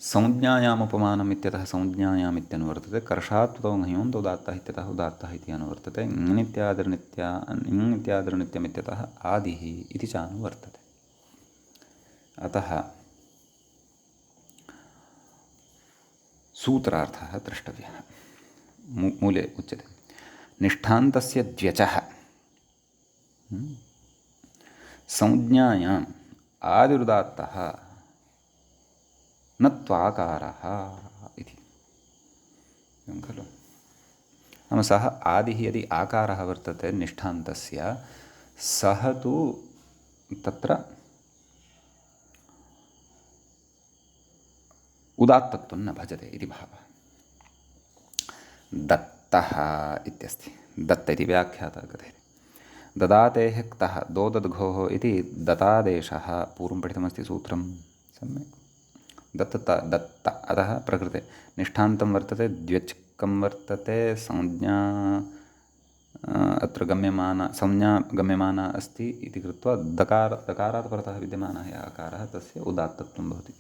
संज्ञायाम् उपमानम् इत्यतः संज्ञायाम् इत्यनुवर्तते, कर्षात् उदौ उदात्तः इत्यतः उदात्तः इति अनुवर्तते, इत्यादिर्नित्यम् इत्यतः आदिः इति च अनुवर्तते। अतः सूत्रार्थः द्रष्टव्यः। मूले उच्यते निष्ठान्तस्य द्व्यचः संज्ञायाम् आदिरुदात्तः न त्वाकारः इति, एवं खलु। नाम सः आदिः यदि आकारः वर्तते निष्ठान्तस्य, सः तु तत्र उदात्तत्वं न भजते इति भावः। दत्तः इत्यस्ति, दत्त इति व्याख्याता कथयति। ददातेः क्तः दो दद्घोः इति दतादेशः पूर्वं पठितमस्ति सूत्रं सम्यक्। दत्त दत्त अतः प्रकृते निष्ठान्तं वर्तते, द्व्यच्कं वर्तते, संज्ञा अत्र गम्यमाना, संज्ञा गम्यमाना अस्ति इति कृत्वा दकारात् परतः विद्यमानः यः आकारः तस्य उदात्तत्वं भवति।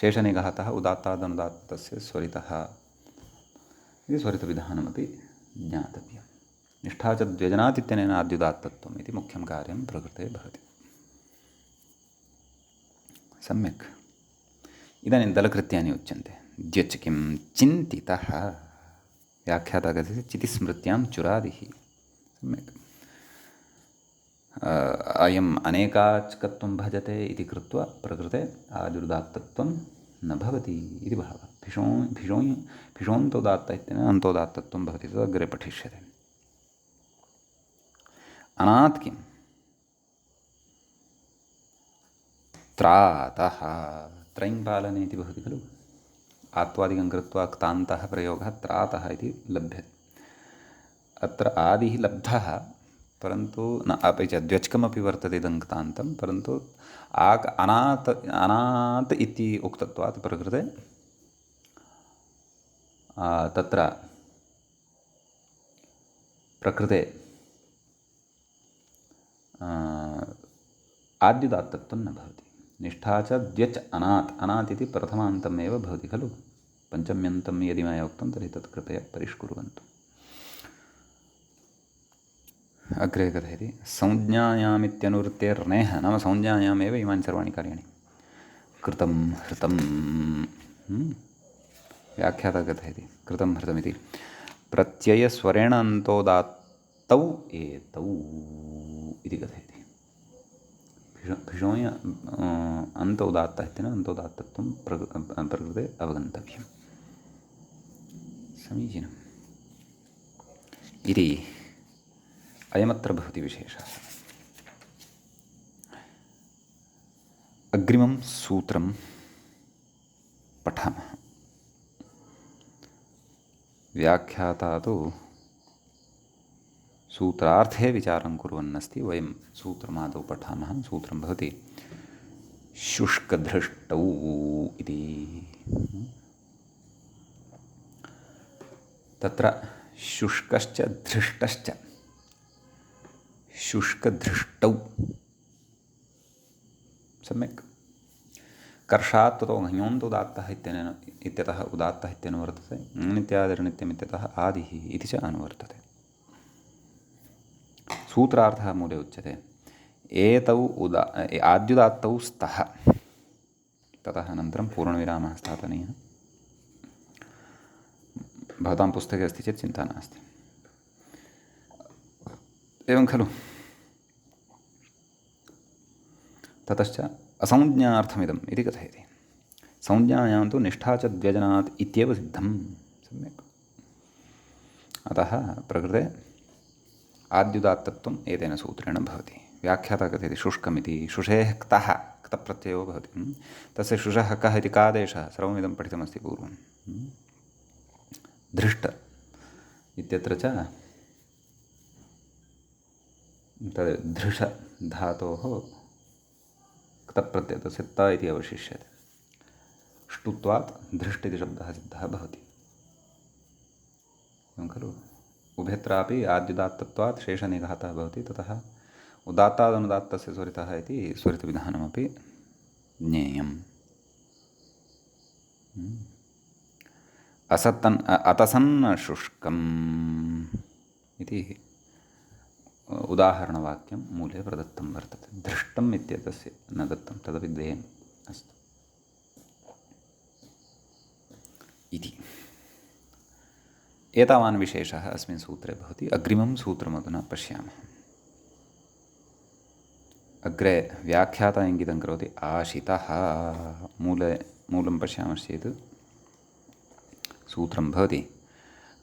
शेषनिघातः उदात्तादनुदात्तस्य स्वरितः इति स्वरितविधानमपि ज्ञातव्यं। निष्ठा च द्व्यजनात् इत्यनेन आद्युदात्तत्वम् इति मुख्यं कार्यं प्रकृते भवति। सम्यक्। इदानीं दलकृत्यानि उच्यन्ते। द्व्यच् किं चिन्तितः, व्याख्याता कथयति चितिस्मृत्यां चुरादिः। सम्यक्। अयम् अनेकाच्कत्वं भजते इति कृत्वा प्रकृते आदिरुदात्तत्वं न भवति इति भावः। भिषोन्तोदात्त इत्यनेन अन्तोदात्तत्वं भवति, तद् अग्रे पठिष्यते। अनात् किं त्रातः, त्रयं पालने इति भवति खलु। आत्वादिकं कृत्वा क्तान्तः प्रयोगः त्रातः इति लभ्यते। अत्र आदिः लब्धः, परन्तु न अपि च द्व्यच्कमपि वर्तते इदं क्तान्तं, परन्तु अनात् इति उक्तत्वात् प्रकृते तत्र प्रकृते आद्युदात्तत्वं न भवति। निष्ठा च द्व्यच् अनात्, अनात् इति प्रथमान्तमेव भवति खलु। पञ्चम्यन्तं यदि मया उक्तं तर्हि तत् कृपया परिष्कुर्वन्तु। अग्रे कथयति संज्ञायामित्यनुवृत्तेर्नेह, नाम संज्ञायामेव इमानि सर्वाणि कार्याणि। कृतं हृतं, व्याख्याता कथयति कृतं हृतमिति प्रत्ययस्वरेण अन्तोदात्तौ एतौ इति कथयति। भिषोय अन्त उदात्तः इत्यनेन अन्तोदात्तत्वं प्रकृते अवगन्तव्यम्। समीचीनम् इति अयमत्र भवति विशेषः। अग्रिमं सूत्रं पठामः। व्याख्याता तु सूत्रार्थे विचारं कुर्वन्नस्ति। वयं सूत्रमादौ पठामः। सूत्रं भवति शुष्कधृष्टौ इति। तत्र शुष्कश्च धृष्टश्च, शुष्कधृष्टौ। सम्यक्। कर्षात् ततो ङयोन्त उदात्तः इत्यतः उदात्तः इत्यनुवर्तते ङनित्यादिर्नित्यमित्यतः आदिः इति च अनुवर्तते। सूत्रार्थः मूले उच्यते एतौ आद्युदात्तौ स्तः, ततः अनन्तरं पूर्णविरामः स्थापनीयः। भवतां पुस्तके अस्ति चेत् चिन्ता नास्ति। एवं खलु। ततश्च असंज्ञार्थमिदम् इति कथयति। संज्ञायां तु निष्ठा च द्व्यजनात् इत्येव सिद्धं। सम्यक्। अतः प्रकृते आद्युदात्तत्वम् एतेन सूत्रेण भवति। व्याख्याता कथयति शुष्कमिति, शुषेः क्तः क्तप्रत्ययो भवति। तस्य शुषः कः इति कादेशः सर्वमिदं पठितमस्ति पूर्वं। धृष्ट इत्यत्र च तद् धृष धातोः क्तप्रत्ययः तस्य त इति अवशिष्यते। ष्टुत्वात् धृष्ट इति शब्दः सिद्धः भवति। एवं खलु। उभयत्रापि आद्युदात्तत्वात् शेषनिघातः भवति। ततः उदात्तादनुदात्तस्य स्वरितः इति स्वरितविधानमपि ज्ञेयम्। अतसन् शुष्कम् इति उदाहरणवाक्यं मूले प्रदत्तं वर्तते। धृष्टम् इत्येतस्य न दत्तं, तदपि देयम् अस्तु इति। एतावान् विशेषः अस्मिन् सूत्रे भवति। अग्रिमं सूत्रमधुना पश्यामः। अग्रे व्याख्याता इङ्गितं करोति आशितः। मूलं पश्यामश्चेत् सूत्रं भवति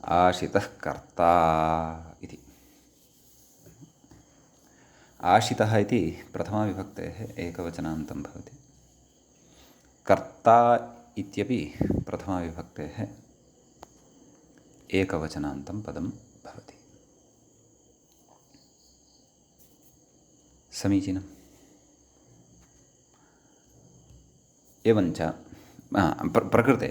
आशितः कर्ता इति। आशितः इति प्रथमाविभक्तेः एकवचनान्तं भवति। कर्ता इत्यपि प्रथमाविभक्तेः एकवचनान्तं पदं भवति। समीचीनम्। एवञ्च प्रकृते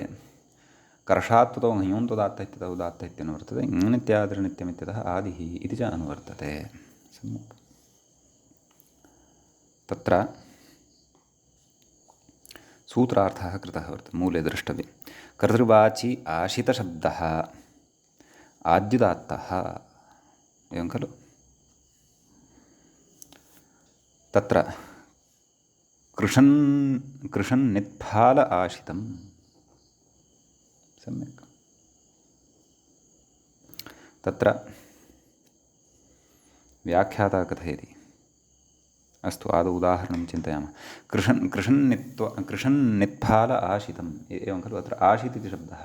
कर्षात् ततो ङयोन्त उदात्तः इत्यतः उदात्तः इत्यनुवर्तते ङनित्यादिर्नित्यमित्यतः आदिः इति च अनुवर्तते। सम्यक्। तत्र सूत्रार्थः कृतः वर्तते, मूले द्रष्टव्यं। कर्तृवाची आशितशब्दः आद्युदात्तः। एवं खलु। तत्र कृशन् नित्फाल आशितं। सम्यक्। तत्र व्याख्याता कथयति। अस्तु, आदौ उदाहरणं चिन्तयामः। कृशन् नित्फाल आशितम्। एवं खलु। अत्र आशित् इति शब्दः,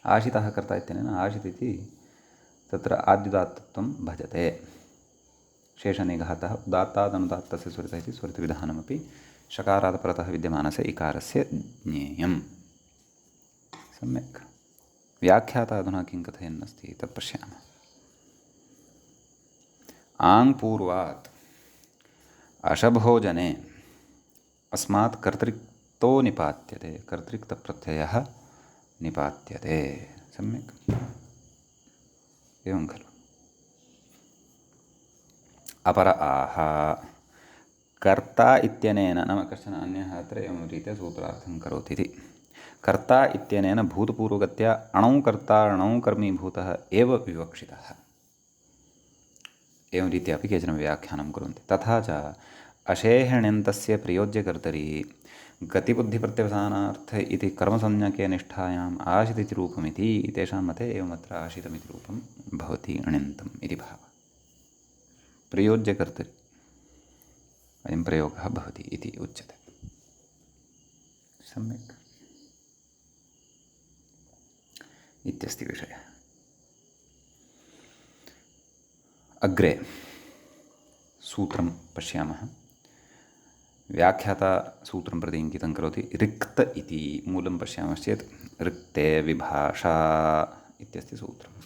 आशितः कर्ता इत्यनेन आशित् इति तत्र आद्युदात्तत्वं भजते। शेषनिघातः उदात्तादनुदात्तस्य स्वरितः इति स्वरितविधानमपि शकारात् परतः विद्यमानस्य इकारस्य ज्ञेयम्। सम्यक्। व्याख्याता अधुना किं कथयन्नस्ति तत् पश्यामः। आङ् पूर्वात् अशभोजने अस्मात् कर्तृक्तो निपात्यते, कर्तृक्तप्रत्ययः निपात्यते। सम्यक्। एवं खलु। अपर आह कर्ता इत्यनेन, नाम कश्चन अन्यः अत्र एवं रीत्या सूत्रार्थं करोति इति। कर्ता इत्यनेन भूतपूर्वगत्या अणौ कर्ता अणौ कर्मीभूतः एव विवक्षितः। एवं रीत्या अपि केचन व्याख्यानं कुर्वन्ति। तथा च अशेषण्यन्तस्य प्रयोज्यकर्तरि गतिबुद्धिप्रत्यवसानार्थ इति कर्मसंज्ञके निष्ठायाम् आशितिति रूपमिति तेषां मते एवमत्र आशितमिति रूपं भवति अण्यन्तम् इति भावः। प्रयोज्यकर्तरि अयं प्रयोगः भवति इति उच्यते। सम्यक् इत्यस्ति विषयः। अग्रे सूत्रं पश्यामः। व्याख्याता सूत्रं प्रति इङ्गितं करोति। रिक्त इति मूलं पश्यामश्चेत् रिक्ते विभाषा इत्यस्ति सूत्रम्।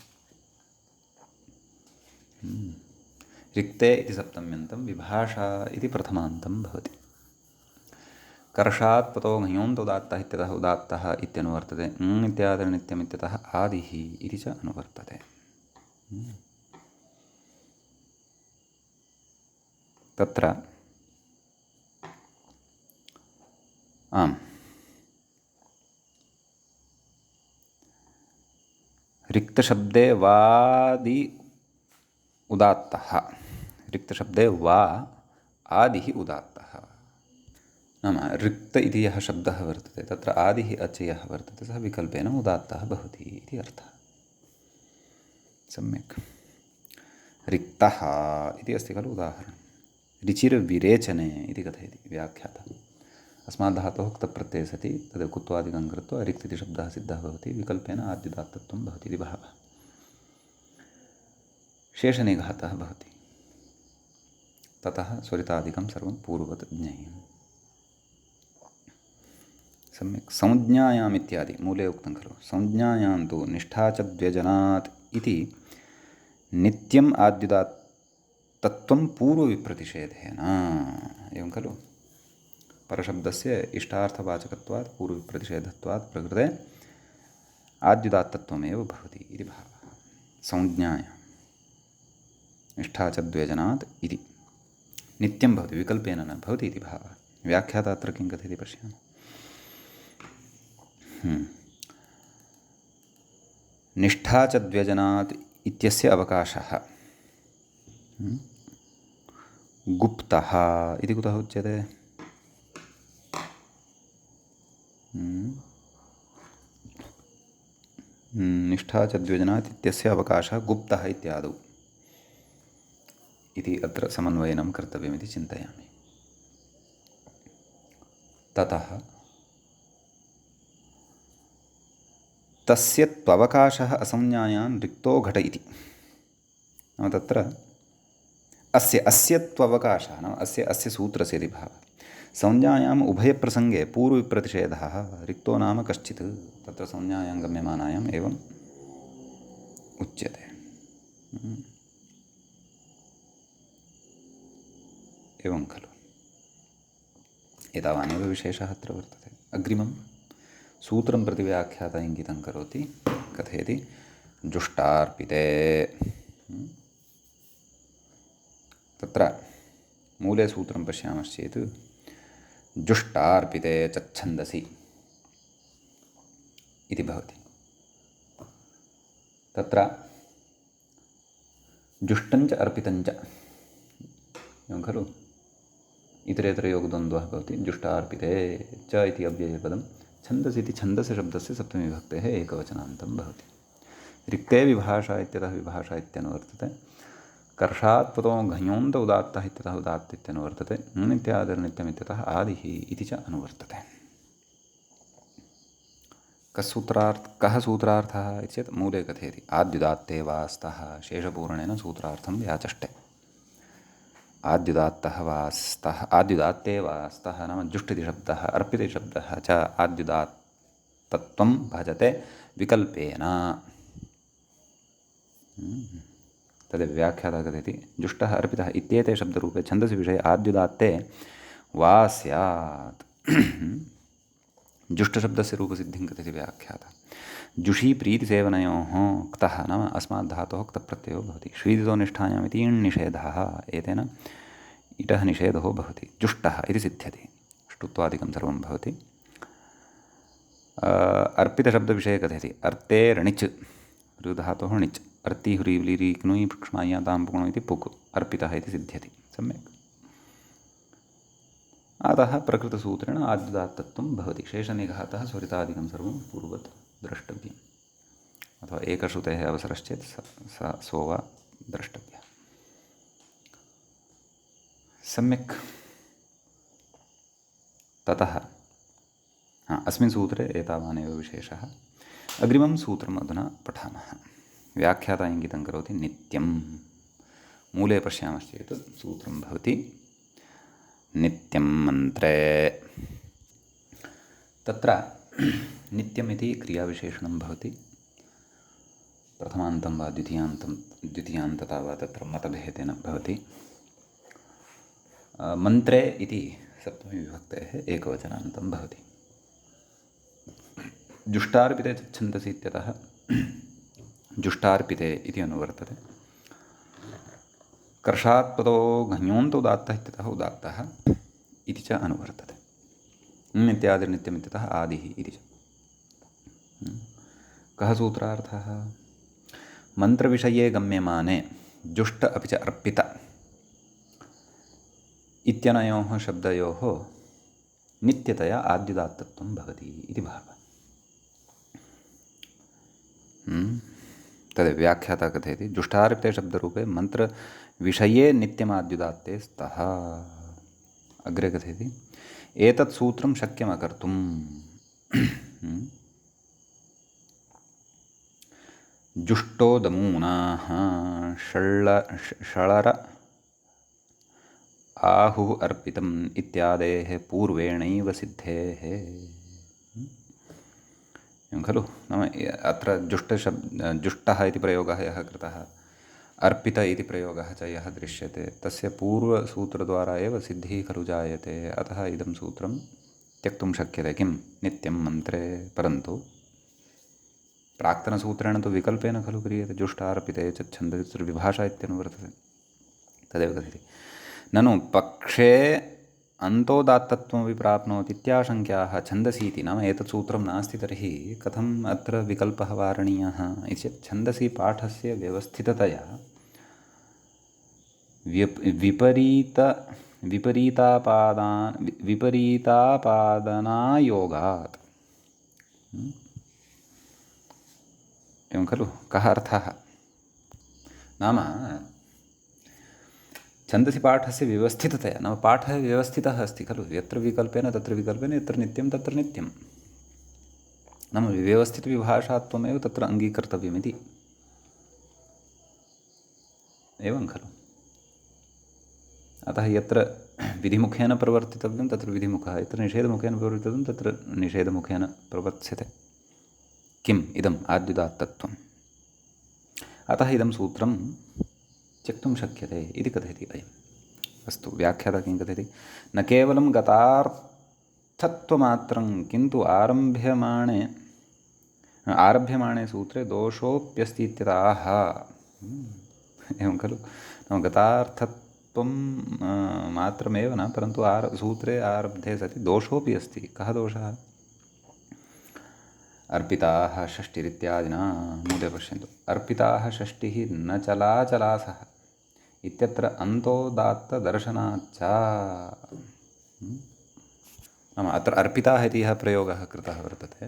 रिक्ते इति सप्तम्यन्तं, विभाषा इति प्रथमान्तं भवति। कर्षात् पतो ङयोन्त उदात्तः इत्यतः उदात्तः इत्यनुवर्तते ङ इत्यादिर्नित्यमित्यतः आदिः इति च अनुवर्तते। तत्र आम् रिक्तशब्दे वादि उदात्तः रिक्तशब्दे वा आदिः उदात्तः नाम रिक्त इति यः शब्दः वर्तते तत्र आदिः अचयः वर्तते सः विकल्पेन उदात्तः भवति इति अर्थः सम्यक् रिक्तः इति अस्ति खलु उदाहरणं रिचिर्विरेचने इति कथयति व्याख्यातः अस्मात् धातोः क्तप्रत्यये सति तद् कुत्वादिकं कृत्वा रिक्त इति शब्दः सिद्धः भवति विकल्पेन आद्युदात्तत्वं भवति इति भावः शेषनिघातः भवति ततः स्वरितादिकं सर्वं पूर्ववत् ज्ञेयम् सम्यक् संज्ञायाम् इत्यादि मूले उक्तं खलु संज्ञायां तु निष्ठा च द्व्यजनात् इति नित्यम् आद्युदात्तत्वं पूर्वविप्रतिषेधेन एवं खलु परशब्दस्य इष्टार्थवाचकत्वात् पूर्वविप्रतिषेधत्वात् प्रकृते आद्युदात्तत्वमेव भवति इति भावः संज्ञायां निष्ठा च द्व्यजनात् इति नित्यं भवति विकल्पेन न भवति इति भावः व्याख्याता अत्र किं कथयति पश्यामः निष्ठा च द्व्यजनात् इत्यस्य अवकाशः गुप्तः इति कुतः उच्यते निष्ठा च द्व्यजनात् इत्यस्य अवकाशः गुप्तः इत्यादौ इति अत्र समन्वयनं कर्तव्यमिति चिन्तयामि ततः तस्य त्ववकाशः असंज्ञायान् रिक्तो घट इति नाम तत्र अस्य त्ववकाशः नाम अस्य सूत्रस्य इति भावः संज्ञायाम् उभयप्रसङ्गे पूर्वविप्रतिषेधः रिक्तो नाम कश्चित् तत्र संज्ञायां गम्यमानायाम् एवम् उच्यते एवं खलु एतावानेव विशेषः अत्र वर्तते अग्रिमं सूत्रं प्रति व्याख्याता इङ्गितं करोति कथयति जुष्टार्पिते तत्र मूले सूत्रं पश्यामश्चेत् जुष्टार्पिते चच्छन्दसि इति भवति तत्र जुष्टञ्च अर्पितञ्च एवं खलु इतरेतरयोगद्वन्द्वः भवति जुष्टार्पिते च इति अव्ययपदं छन्दसि इति छन्दसशब्दस्य सप्तमीविभक्तेः एकवचनान्तं भवति रिक्ते विभाषा इत्यतः विभाषा इत्यनुवर्तते कर्षात् पदो घञोन्त उदात्तः इत्यतः उदात्त इत्यनुवर्तते नित्यादिर्नित्यम् इत्यतः आदिः इति च अनुवर्तते कः सूत्रार्थः इति चेत् मूले कथयति आद्युदात्ते वा स्तः शेषपूरणेन सूत्रार्थं व्याचष्टे आद्युदात्तः वा स्तः आद्युदात्ते वा स्तः नाम जुष्टिति शब्दः अर्पिति शब्दः च आद्युदात्तत्वं भजते विकल्पेन तद् व्याख्याता कथयति जुष्टः अर्पितः इत्येते शब्दरूपे छन्दसि विषये आद्युदात्ते वा स्यात् जुष्टशब्दस्य रूपसिद्धिं कथयति व्याख्याता जुषी प्रीतिसेवनयोः क्तः नाम अस्मात् धातोः क्तप्रत्ययो भवति श्रीदितो निष्ठायाम् इति निषेधः एतेन इटः निषेधो भवति जुष्टः इति सिद्ध्यति ष्टुत्वादिकं सर्वं भवति अर्पितशब्दविषये कथयति अर्ते णिच् ऋधातोः णिच् अर्ति ह्रीव्लीरी क्नुयि क्ष्माय्या तां पुणो इति पुक् अर्पितः इति सिद्ध्यति सम्यक् अतः प्रकृतसूत्रेण आद्युदात्तत्वं भवति शेषनिघातः स्वरितादिकं सर्वं पूर्ववत् द्रष्टव्यम् अथवा एकश्रुतेः अवसरश्चेत् सो वा द्रष्टव्यः सम्यक् ततः अस्मिन् सूत्रे एतावानेव विशेषः अग्रिमं सूत्रम् अधुना पठामः व्याख्याता इङ्गितं करोति नित्यं मूले पश्यामश्चेत् सूत्रं भवति नित्यं मन्त्रे तत्र नित्यम् इति क्रियाविशेषणं भवति प्रथमान्तं वा द्वितीयान्तता वा तत्र मतभेदेन भवति मन्त्रे इति सप्तमीविभक्तेः एकवचनान्तं भवति जुष्टार्पिते छन्दसि इत्यतः जुष्टार्पिते इति अनुवर्तते कर्षात् पदो घञोन्त उदात्तः इत्यतः उदात्तः इति च अनुवर्तते इत्यादिर्नित्यम् इत्यतः आदिः इति च। कः सूत्रार्थः? मन्त्रविषये गम्यमाने जुष्ट अपि च अर्पित इत्यनयोः शब्दयोः नित्यतया आद्युदात्तत्वं भवति इति भावः। तद् व्याख्याता कथयति जुष्टार्पिते शब्दरूपे मन्त्रविषये नित्यमाद्युदात्ते स्तः। अग्रे कथयति एतत् सूत्रं शक्यमकर्तुम् जुष्टोदमूनाः षळर आहुः अर्पितम् इत्यादेः पूर्वेणैव सिद्धेः। एवं खलु? नाम अत्र जुष्टः इति प्रयोगः यः कृतः, अर्पित इति प्रयोगः च यः दृश्यते, तस्य पूर्वसूत्रद्वारा एव सिद्धिः खलु जायते। अतः इदं सूत्रं त्यक्तुं शक्यते। किं? नित्यं मन्त्रे। परन्तु प्राक्तनसूत्रेण तु विकल्पेन खलु क्रियते। जुष्टार्पिते च छन्दसि विभाषा इत्यनुवर्तते। तदेव कथयति ननु पक्षे अन्तोदात्तत्वमपि प्राप्नोति इत्याशङ्क्याः छन्दसि इति। नाम एतत् सूत्रं नास्ति तर्हि कथम् अत्र विकल्पः वारणीयः इति चेत् छन्दसि पाठस्य व्यवस्थिततया विपरीतापादनायोगात्। एवं खलु? कः अर्थः? नाम छन्दसि पाठस्य व्यवस्थिततया, नाम पाठः व्यवस्थितः अस्ति खलु, यत्र विकल्पेन तत्र विकल्पेन, यत्र नित्यं तत्र नित्यं, नाम व्यवस्थितविभाषात्वमेव तत्र अङ्गीकर्तव्यमिति। एवं खलु? अतः यत्र विधिमुखेन प्रवर्तितव्यं तत्र विधिमुखः, यत्र निषेधमुखेन प्रवर्तितव्यं तत्र निषेधमुखेन प्रवर्त्स्यते। किम्? इदम् आद्युदात्तत्वम्। अतः इदं सूत्रं त्यक्तुं शक्यते इति कथयति अयम्। अस्तु, व्याख्याता किं कथयति? न केवलं गतार्थत्वमात्रं किन्तु आरभ्यमाणे सूत्रे दोषोऽप्यस्ति इत्यतः। एवं खलु? नाम गतार्थत्वं मात्रमेव न, परन्तु सूत्रे आरब्धे सति दोषोऽपि अस्ति। कः दोषः? अर्पिताः षष्टिरित्यादिना। मूले पश्यन्तु, अर्पिताः षष्टिः न चलाचलासः इत्यत्र अन्तोदात्तदर्शनाच्च। नाम अत्र अर्पिताः इति यः प्रयोगः कृतः वर्तते,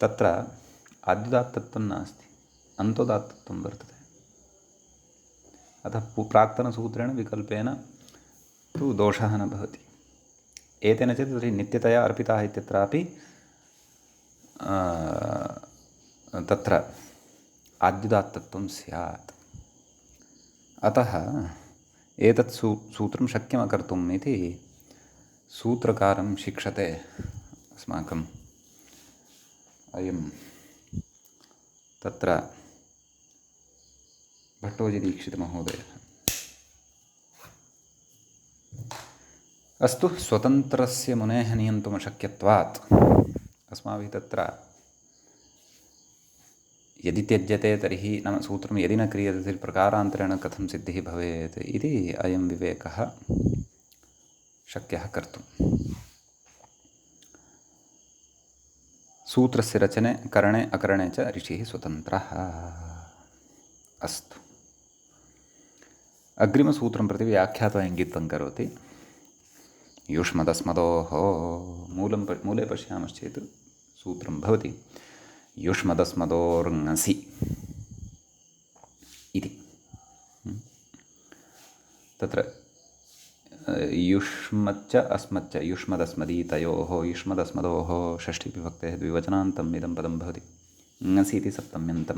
तत्र आद्युदात्तत्वं नास्ति, अन्तोदात्तत्वं वर्तते। अतः प्राक्तनसूत्रेण विकल्पेन तु दोषः न भवति। एतेन चेत् तर्हि नित्यतया अर्पिताः इत्यत्रापि तत्र आद्युदात्तत्वं स्यात्। अतः एतत् सूत्रं शक्यमकर्तुम् इति सूत्रकारं शिक्षते अस्माकम् अयं तत्र भट्टोजिदीक्षितमहोदयः। अस्तु, स्वतन्त्रस्य मुनेः नियन्तुमशक्यत्वात् अस्माभिः तत्र यदि त्यज्यते तर्हि, नाम सूत्रं यदि न क्रियते तर्हि प्रकारान्तरेण कथं सिद्धिः भवेत् इति अयं विवेकः शक्यः कर्तुं। सूत्रस्य रचने करणे अकरणे च ऋषिः स्वतन्त्रः। अस्तु, अग्रिमसूत्रं प्रति व्याख्याता इङ्गितं करोति। युष्मदस्मदोः मूले पश्यामश्चेत् सूत्रं भवति युष्मदस्मदोर्ङसि इति। तत्र युष्मच्च अस्मच्च युष्मदस्मदीतयोः युष्मदस्मदोः षष्ठीविभक्तेः द्विवचनान्तम् इदं पदं भवति। ङसि इति सप्तम्यन्तं।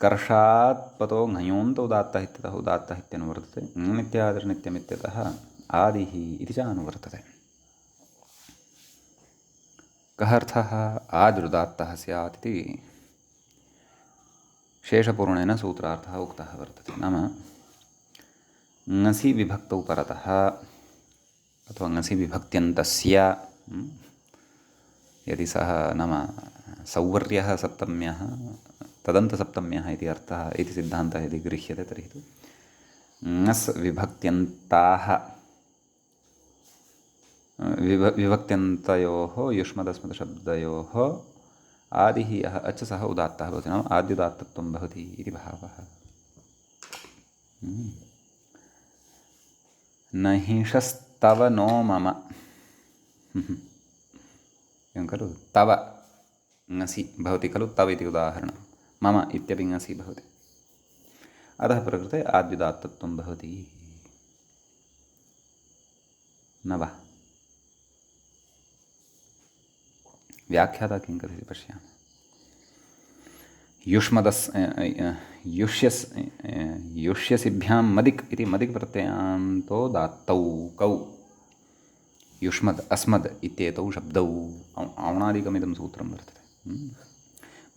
कर्षात् पतो ङयोन्तो उदात्तः इत्यतः उदात्तः इत्यनुवर्तते। ङित्यादिर्नित्यमित्यतः आदिः इति च अनुवर्तते। कः अर्थः? आद्युदात्तः स्यात् इति शेषपूर्णेन सूत्रार्थः उक्तः वर्तते। नाम ङसि विभक्तौ परतः अथवा ङसि विभक्त्यन्तस्य यदि सः नाम सौवर्यः सप्तम्यः तदन्तसप्तम्यः इति अर्थः इति सिद्धान्तः यदि गृह्यते तर्हि तु ङस् विभक्त्यन्ताः विभक्त्यन्तयोः युष्मदस्मदशब्दयोः आदिः यः अच् सः उदात्तः भवति, नाम आद्युदात्तत्वं भवति इति भावः। न हिंसस्तव नो मम, एवं खलु, तव ङसि भवति खलु, तव इति उदाहरणं, मम इत्यपि ङसि भवति, अतः प्रकृते आद्युदात्तत्वं भवति। न वा? व्याख्याता किं कथयति पश्यामः। युष्यसिभ्यां मदिक् इति मदिक् प्रत्ययान्तो दात्तौ कौ युष्मद् अस्मद् इत्येतौ शब्दौ औणादिकमिदं सूत्रं वर्तते।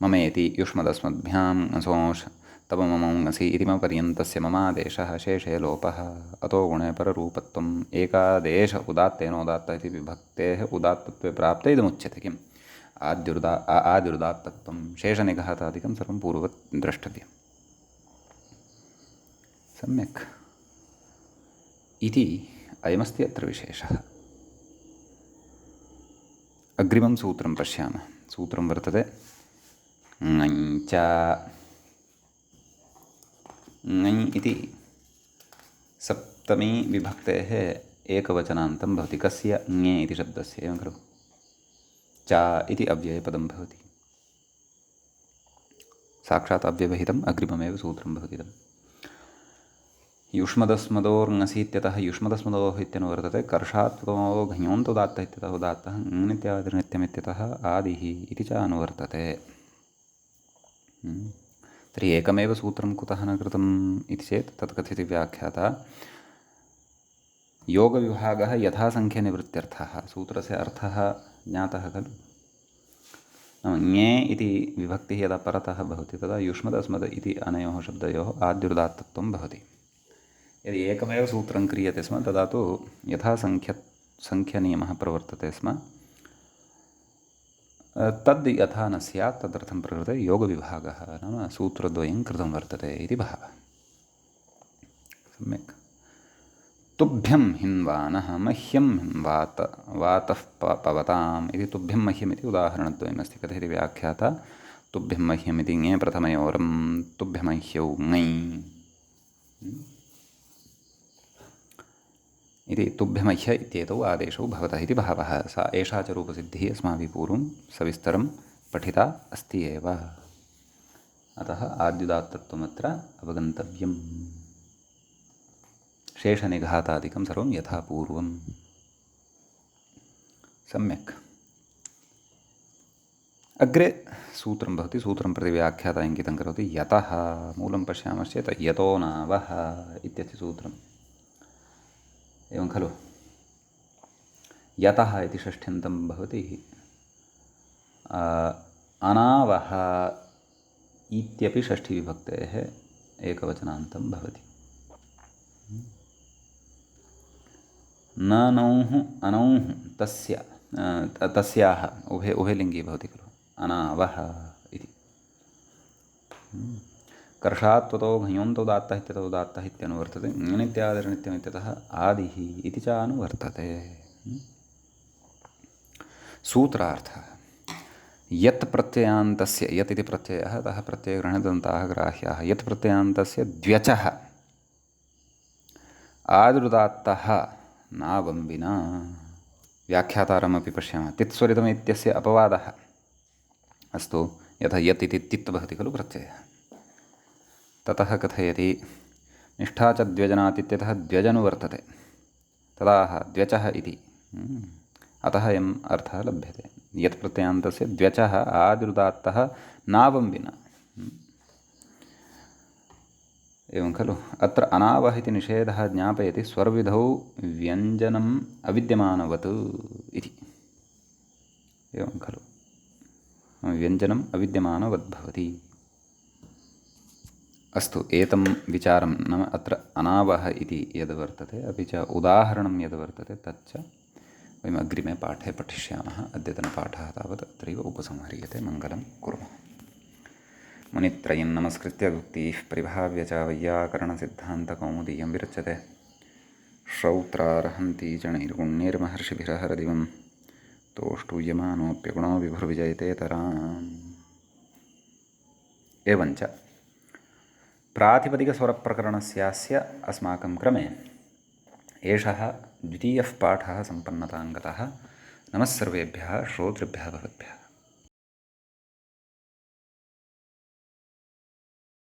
ममेति युष्मदस्मद्भ्याम् असोंश् तव ममङसि इति मपर्यन्तस्य ममादेशः शेषे लोपः अतो गुणे पररूपत्वम् एकादेश उदात्तेनोदात्त इति विभक्तेः उदात्तत्वे प्राप्ते इदमुच्यते। किम् आद्युदात्तत्वं शेषनिघातादिकं सर्वं पूर्ववत् द्रष्टव्यम्। सम्यक् इति अयमस्ति अत्र विशेषः। अग्रिमं सूत्रं पश्यामः। सूत्रं वर्तते ङञ्च। ङञ् इति सप्तमी विभक्तेः एकवचनान्तं भवति। कस्य? ङे इति शब्दस्य, एवं खलु। च इति अव्ययपदं भवति। साक्षात् अव्यवहितम् अग्रिममेव सूत्रं भवति इदम्। युष्मदस्मदोर्ङसि इत्यतः युष्मदस्मदोः इत्यनुवर्तते। कर्षात् प्रथमो घञोन्तोदात्तः इत्यतः उदात्तः ङनित्यादिर्नित्यमित्यतः आदिः इति च अनुवर्तते। तर्हि एकमेव सूत्रं कुतः न कृतम् इति चेत् तत् कथयति व्याख्याता। योगविभागः यथासङ्ख्यनिवृत्त्यर्थः। सूत्रस्य अर्थः ज्ञातः खलु। ङे इति विभक्तिः यदा परतः भवति तदा युष्मदस्मद् इति अनयोः शब्दयोः आद्युदात्तत्वं भवति। यदि एकमेव सूत्रं क्रियते स्म तदा तु यथासङ्ख्यनियमः प्रवर्तते स्म। तद् यथा न स्यात् तदर्थं प्रकृते योगविभागः नाम सूत्रद्वयं कृतं वर्तते इति भावः। सम्यक्। तुभ्यं हिन्वानः मह्यं हिन्वात वातः पवताम् इति तुभ्यं मह्यम् इति उदाहरणद्वयमस्ति। कथयति व्याख्याता तुभ्यं मह्यम् इति ङे प्रथमयोरं तुभ्यमह्यौ ङै इति तुभ्यमह्य इत्येतौ आदेशौ भवतः इति भावः। सा एषा च रूपसिद्धिः अस्माभिः पूर्वं सविस्तरं पठिता अस्ति एव। अतः आद्युदात्तत्वमत्र अवगन्तव्यम्। शेषनिघातादिकं सर्वं यथा पूर्वम्। सम्यक्। अग्रे सूत्रं भवति। सूत्रं प्रति व्याख्याता इङ्गितं करोति। यतः मूलं पश्यामश्चेत् यतो नावः इत्यस्य सूत्रम्, एवं खलु। यतः इति षष्ठ्यन्तं भवति। अनावः इत्यपि षष्ठीविभक्तेः एकवचनान्तं भवति। न नौः अनौः तस्य तस्याः उभयलिङ्गी भवति खलु। अनावः इति। कर्षात् त्वतो घञोन्तोदात्तः इत्यतः उदात्तः इत्यनुवर्तते। ङनित्यादिर्नित्यमित्यतः आदिः इति च अनुवर्तते। सूत्रार्थः। यत् प्रत्ययान्तस्य, यत् इति प्रत्ययः, अतः प्रत्ययग्रहणदन्ताः ग्राह्याः। यत् प्रत्ययान्तस्य द्व्यचः आदिरुदात्तः नावं विना। व्याख्यातारमपि पश्यामः। तित्स्वरितम् इत्यस्य अपवादः अस्तु। यथा यत् इति तित् भवति खलु प्रत्ययः। ततः कथयति निष्ठा च द्व्यजनात् इत्यतः द्व्यजनुवर्तते। तदाह द्व्यचः इति। अतः अयम् अर्थः लभ्यते। यत् प्रत्ययान्तस्य द्व्यचः आदिरुदात्तः नावं विना। एवं खलु। अत्र अनावः इति निषेधः ज्ञापयति स्वरविधौ व्यञ्जनम् अविद्यमानवत् इति। एवं खलु। व्यञ्जनम् अविद्यमानवद् भवति। अस्तु। एतं विचारं नाम अत्र अनावः इति यद् वर्तते, अपि च उदाहरणं यद् वर्तते तच्च वयम् अग्रिमे पाठे पठिष्यामः। अद्यतनपाठः तावत् अत्रैव उपसंह्रियते। मङ्गलं कुर्मः। मुनित्रयं नमस्कृत्य उक्तिः परिभाव्य च वैयाकरणसिद्धान्तकौमुदीयं विरच्यते। श्रौत्रार्हन्ति च नैर्गुण्यैर्महर्षिभिरहरदिवं तोष्टूयमानोऽप्यगुणो विभुर्विजयतेतराम्। एवञ्च प्रातिपदिकस्वरप्रकरणस्यास्य अस्माकं क्रमे एषः द्वितीयः पाठः सम्पन्नतां गतः। नमः सर्वेभ्यः श्रोतृभ्यः भवद्भ्यः।